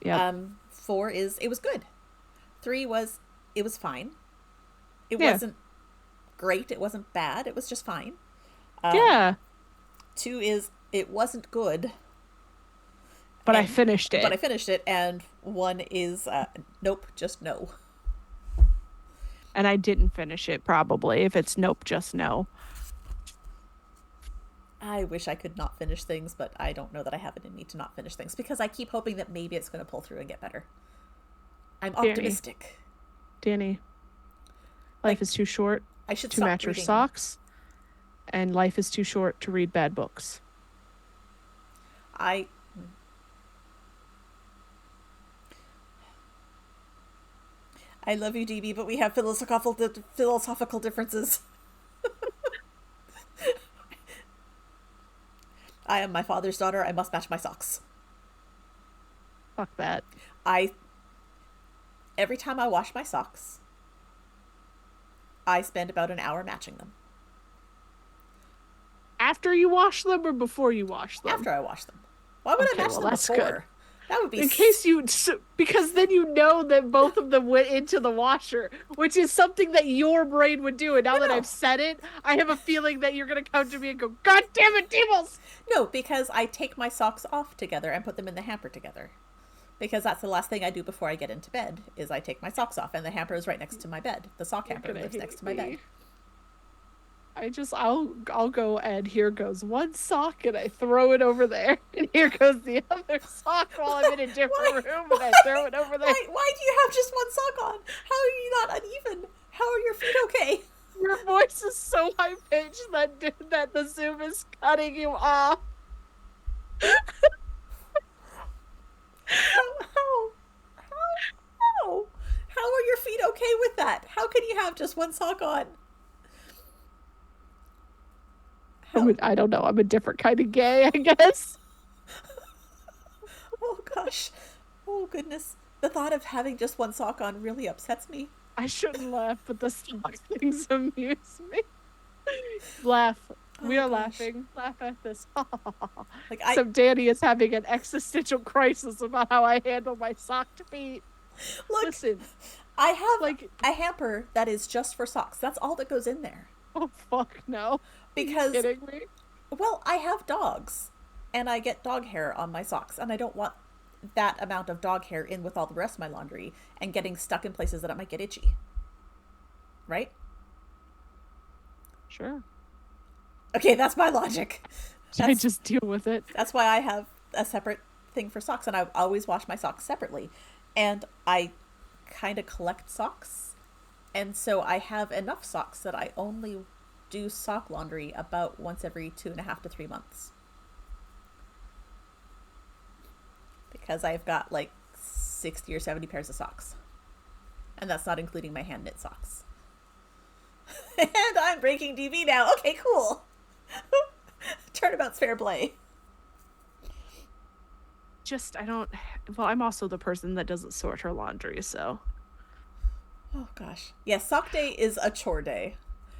Yeah. 4 is it was good. 3 was it was fine. It wasn't great. It wasn't bad. It was just fine. 2 is it wasn't good. But I finished it. And 1 is nope, just no. And I didn't finish it, probably. If it's nope, just no. I wish I could not finish things, but I don't know that I have it in me to not finish things because I keep hoping that maybe it's going to pull through and get better. I'm optimistic. Danny, Life is too short I should to stop match your reading. socks, and life is too short to read bad books. I love you, DB, but we have philosophical differences. I am my father's daughter. I must match my socks. Fuck that. Every time I wash my socks, I spend about an hour matching them. After you wash them or before you wash them? After I wash them. Why would I match them before? Good. That would be in case because then you know that both of them went into the washer, which is something that your brain would do. And now that I've said it, I have a feeling that you're gonna come to me and go, "God damn it, Deebles!" No, because I take my socks off together and put them in the hamper together. Because that's the last thing I do before I get into bed, is I take my socks off, and the hamper is right next to my bed. The sock hamper lives next to my bed. I'll go, and here goes one sock, and I throw it over there, and here goes the other sock while I'm in a different room, and I throw it over there. Why do you have just one sock on? How are you not uneven? How are your feet okay? Your voice is so high pitched that the Zoom is cutting you off. How are your feet okay with that? How can you have just one sock on? I don't know. I'm a different kind of gay, I guess. Oh, gosh. Oh, goodness. The thought of having just one sock on really upsets me. I shouldn't laugh, but the sock things amuse me. Laugh. We are laughing. Laugh at this. So Danny is having an existential crisis about how I handle my socked feet. Look, listen. I have a hamper that is just for socks. That's all that goes in there. Oh, fuck no. Because, are you kidding me? Well, I have dogs, and I get dog hair on my socks, and I don't want that amount of dog hair in with all the rest of my laundry and getting stuck in places that it might get itchy. Right? Sure. Okay, that's my logic. I just deal with it. That's why I have a separate thing for socks, and I always wash my socks separately. And I kind of collect socks, and so I have enough socks that I only do sock laundry about once every 2.5 to 3 months. Because I've got like 60 or 70 pairs of socks. And that's not including my hand knit socks. And I'm breaking DB now. Okay, cool. Turnabout's fair play. I'm also the person that doesn't sort her laundry, so. Oh gosh. Yeah, sock day is a chore day.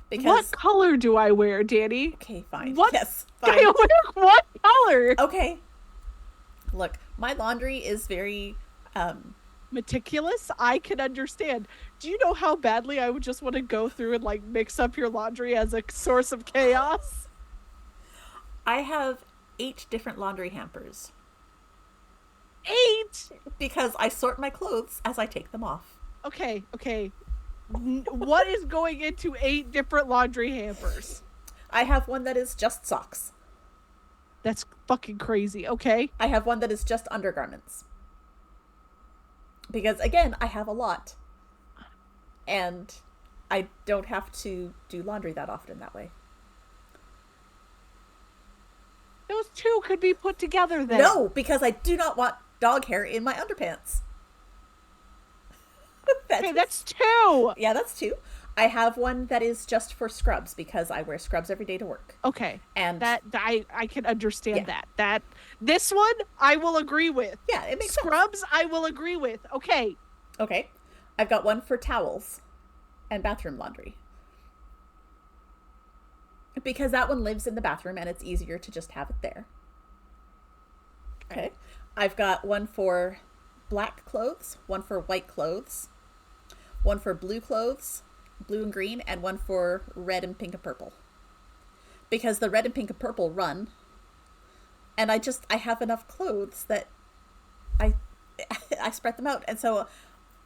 Because what color do I wear, Danny? Okay, fine. What? Yes, fine. I wear what color? Okay. Look, my laundry is very meticulous. I can understand. Do you know how badly I would just want to go through and like mix up your laundry as a source of chaos? I have 8 different laundry hampers. 8? Because I sort my clothes as I take them off. Okay. What is going into 8 different laundry hampers? I have one that is just socks. That's fucking crazy. Okay. I have one that is just undergarments. Because, again, I have a lot. And I don't have to do laundry that often that way. Those 2 could be put together then. No, because I do not want dog hair in my underpants. That's 2. Yeah, that's 2. I have one that is just for scrubs because I wear scrubs every day to work. Okay. And that I can understand that. This one I will agree with. Yeah, it makes scrubs sense. I will agree with. Okay. Okay. I've got one for towels and bathroom laundry. Because that one lives in the bathroom and it's easier to just have it there. Okay. I've got one for black clothes, one for white clothes, one for blue clothes, blue and green, and one for red and pink and purple. Because the red and pink and purple run, and I have enough clothes that I spread them out. And so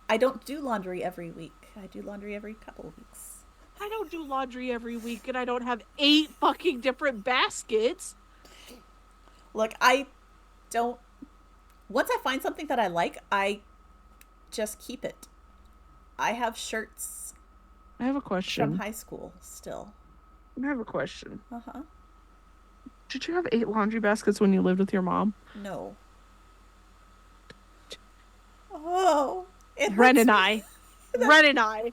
I don't do laundry every week. I do laundry every couple of weeks. I don't do laundry every week, and I don't have 8 fucking different baskets. Look, once I find something that I like, I just keep it. I have shirts I have a from question. high school still. I have a question. Uh-huh. Did you have 8 laundry baskets when you lived with your mom? No. Oh, it Ren hurts and me. I. Ren and I.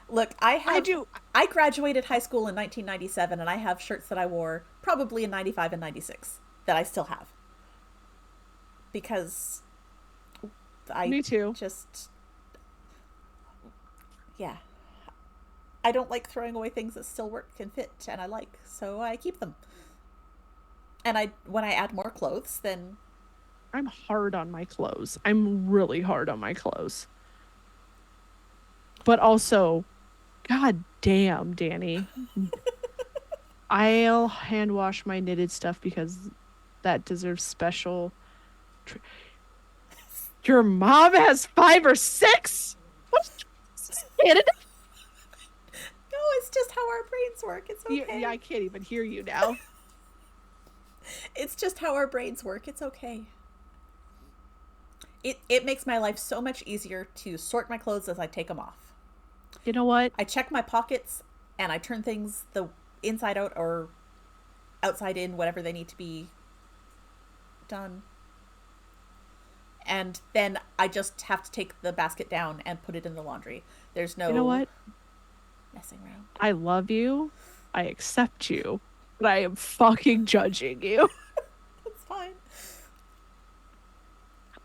Look, I do. I graduated high school in 1997 and I have shirts that I wore probably in 95 and 96 that I still have because I Me too. just yeah, I don't like throwing away things that still work and fit and I like, so I keep them. And I when I add more clothes, then I'm hard on my clothes. I'm really hard on my clothes. But also, god damn, Danny. I'll hand wash my knitted stuff because that deserves special. Tr- Your mom has 5 or 6? What? Canada? no, it's just how our brains work. It's Yeah, okay. yeah, I can't even hear you now. It's just how our brains work. It's okay. It makes my life so much easier to sort my clothes as I take them off. You know what? I check my pockets and I turn things the inside out or outside in, whatever they need to be done. And then I just have to take the basket down and put it in the laundry. There's You know no what? messing around. I love you. I accept you. But I am fucking judging you. That's fine.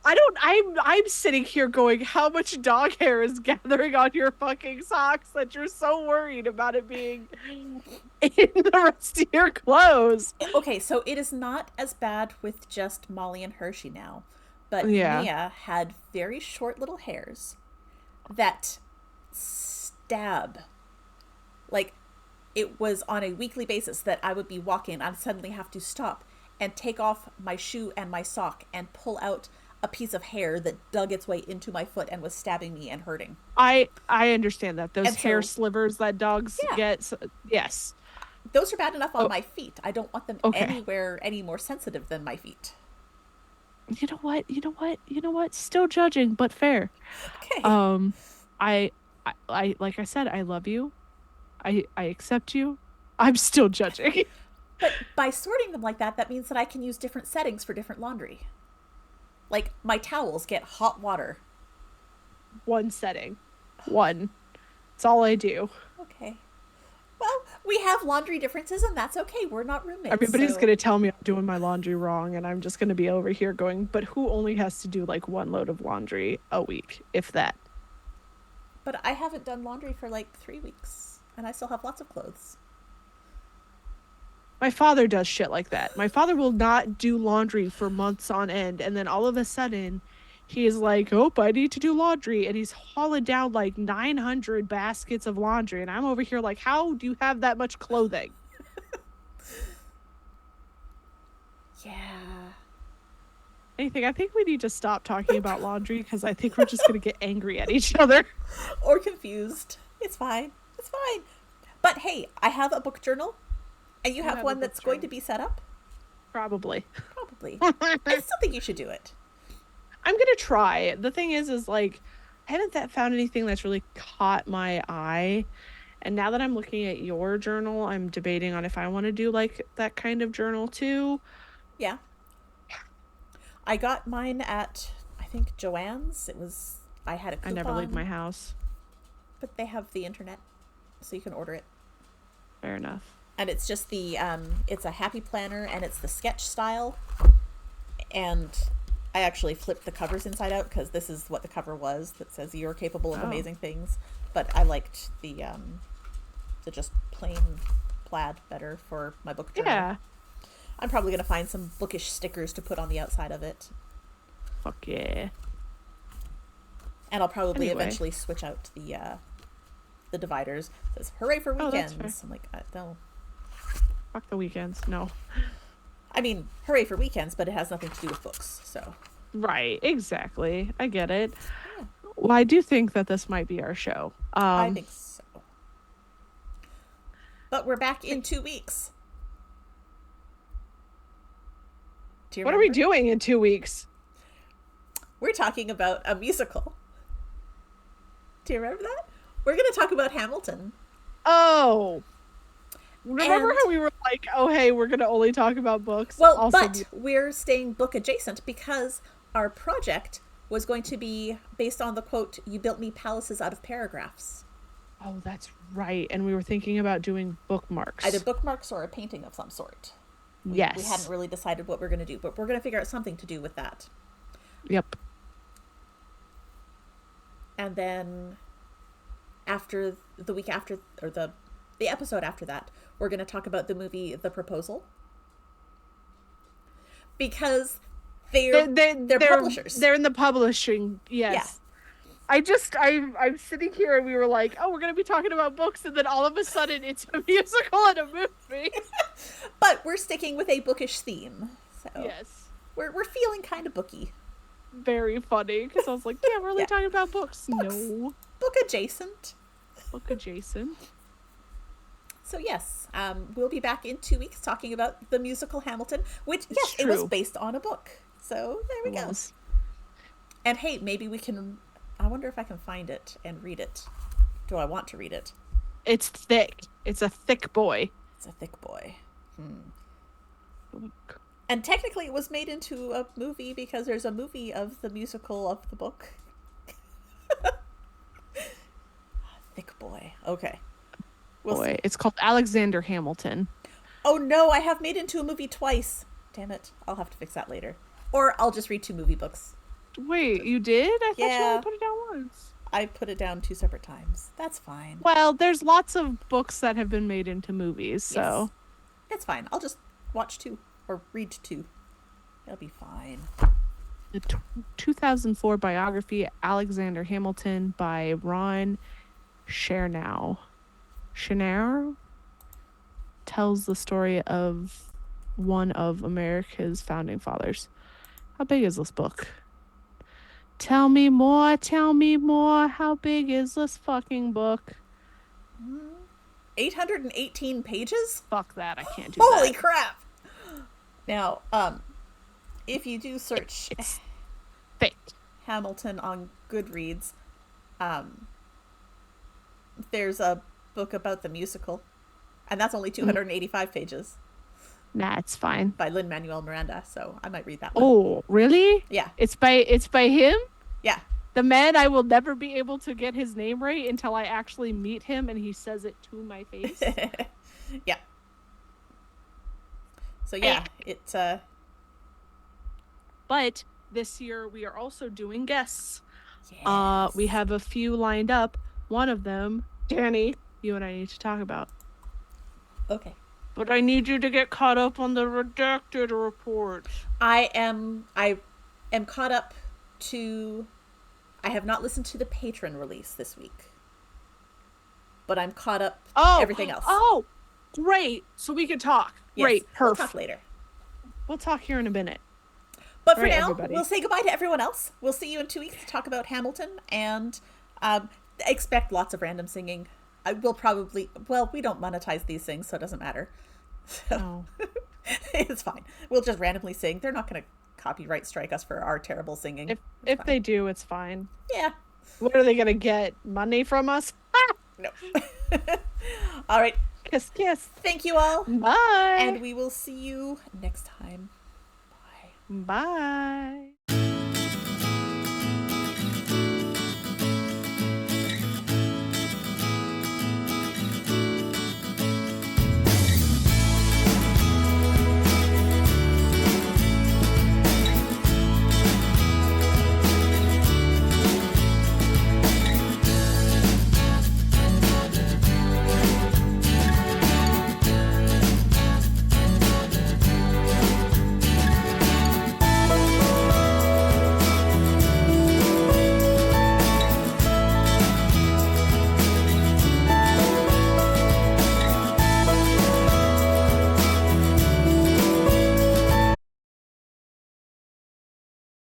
I'm sitting here going, how much dog hair is gathering on your fucking socks that you're so worried about it being in the rest of your clothes? Okay, so it is not as bad with just Molly and Hershey now, but Yeah. Mia had very short little hairs that stab. Like, it was on a weekly basis that I would be walking and I'd suddenly have to stop and take off my shoe and my sock and pull out a piece of hair that dug its way into my foot and was stabbing me and hurting. I understand that. Those And hair so, slivers that dogs yeah, get. Yes. those are bad enough on Oh, my feet. I don't want them okay. anywhere any more sensitive than my feet. You know what? You know what? You know what? Still judging, but fair. Okay. Um, I, I like I said, I love you. I accept you. I'm still judging. But by sorting them like that, that means that I can use different settings for different laundry. Like my towels get hot water. One setting. One. That's all I do. Okay. Well, we have laundry differences and that's okay. We're not roommates. Everybody's So gonna tell me I'm doing my laundry wrong, and I'm just gonna be over here going, but who only has to do like one load of laundry a week, if that? but I haven't done laundry for like 3 weeks and I still have lots of clothes. My father does shit like that. My father will not do laundry for months on end, and then all of a sudden, he's like, "Oh, I need to do laundry," and he's hauling down like 900 baskets of laundry, and I'm over here like, "How do you have that much clothing?" Yeah. Anything? I think we need to stop talking about laundry because I think we're just gonna get angry at each other. Or confused. It's fine. It's fine. But hey, I have a book journal and you You have have a one book that's going to journal. be set up. Probably. Probably. I still think you should do it. I'm gonna try. The thing is like I haven't that found anything that's really caught my eye. And now that I'm looking at your journal, I'm debating on if I want to do like that kind of journal too. Yeah. I got mine at I think Joann's. It was I had a I never leave my coupon, house. but they have the internet so you can order it. Fair enough. And it's just the it's a happy planner and it's the sketch style. And I actually flipped the covers inside out because this is what the cover was that says you're capable of Oh. amazing things. But I liked the just plain plaid better for my book journal. Yeah. I'm probably gonna find some bookish stickers to put on the outside of it, Fuck yeah. and I'll probably Anyway. eventually switch out the dividers. It says "Hooray for Oh, that's weekends!" fair. I'm like, no. Fuck the weekends. No. I mean, hooray for weekends, but it has nothing to do with books. So Right. Exactly. I get it. yeah, Well, I do think that this might be our show. I think so. But we're back in 2 weeks. Do you What are we remember? doing in 2 weeks? We're talking about a musical. Do you remember that? We're going to talk about Hamilton. Oh, remember And how we were like, oh, hey, we're going to only talk about books? well, Also, but we're staying book adjacent because our project was going to be based on the quote, "You built me palaces out of paragraphs." oh, that's right. And we were thinking about doing bookmarks. Either bookmarks or a painting of some sort. We hadn't Yes. really decided what we're going to do, but we're going to figure out something to do with that. Yep. And then after the week after, or the episode after that, we're going to talk about the movie The Proposal. Because they're publishers. They're in the publishing. Yes. Yeah. I'm sitting here and we were like, oh, we're going to be talking about books. And then all of a sudden it's a musical and a movie. But we're sticking with a bookish theme. So Yes. we're feeling kind of booky. Very funny. Because I was like, yeah, we're only talking about books. No. Book adjacent. Book adjacent. So yes, we'll be back in 2 weeks talking about the musical Hamilton, which, yes, true. it was based on a book. So there we go. Was. And hey, maybe we can, I wonder if I can find it and read it. Do I want to read it? It's thick. It's a thick boy. It's a thick boy. And technically it was made into a movie because there's a movie of the musical of the book. Thick boy. Okay. We'll Boy, see. it's called Alexander Hamilton. Oh no, I have made into a movie twice. Damn it. I'll have to fix that later. Or I'll just read 2 movie books. Wait, you did? I thought you Yeah. only put it down once. I put it down 2 separate times. That's fine. Well, there's lots of books that have been made into movies, so. Yes. It's fine. I'll just watch 2 or read 2. It'll be fine. The 2004 biography, Alexander Hamilton, by Ron Chernow. Chernow tells the story of one of America's founding fathers. How big is this book? Tell me more, tell me more. How big is this fucking book? 818 pages? Fuck that, I can't do Holy that. crap. Now, if you do search It's thick. Hamilton on Goodreads, there's a book about the musical, and that's only 285 pages Nah, it's fine. by Lin-Manuel Miranda, so I might read that one. Oh, really? Yeah. It's by him? Yeah. The man I will never be able to get his name right until I actually meet him and he says it to my face. Yeah. So yeah, it But this year we are also doing guests. yes. We have a few lined up. One of them, Danny, you and I need to talk about. Okay. But I need you to get caught up on the redacted report. I am caught up to, I have not listened to the patron release this week, but I'm caught up everything else. Oh, great. So we can talk. Yes, Great. we'll Perfect. talk later. We'll talk here in a minute. But for All right, now, everybody. we'll say goodbye to everyone else. We'll see you in 2 weeks to talk about Hamilton, and expect lots of random singing. I will probably, well, we don't monetize these things, so it doesn't matter. So No. it's fine. We'll just randomly sing. They're not going to copyright strike us for our terrible singing. If they do, it's fine. Yeah. What are they going to get? Money from us? No. All right. Kiss, kiss. Thank you all. Bye. And we will see you next time. Bye. Bye.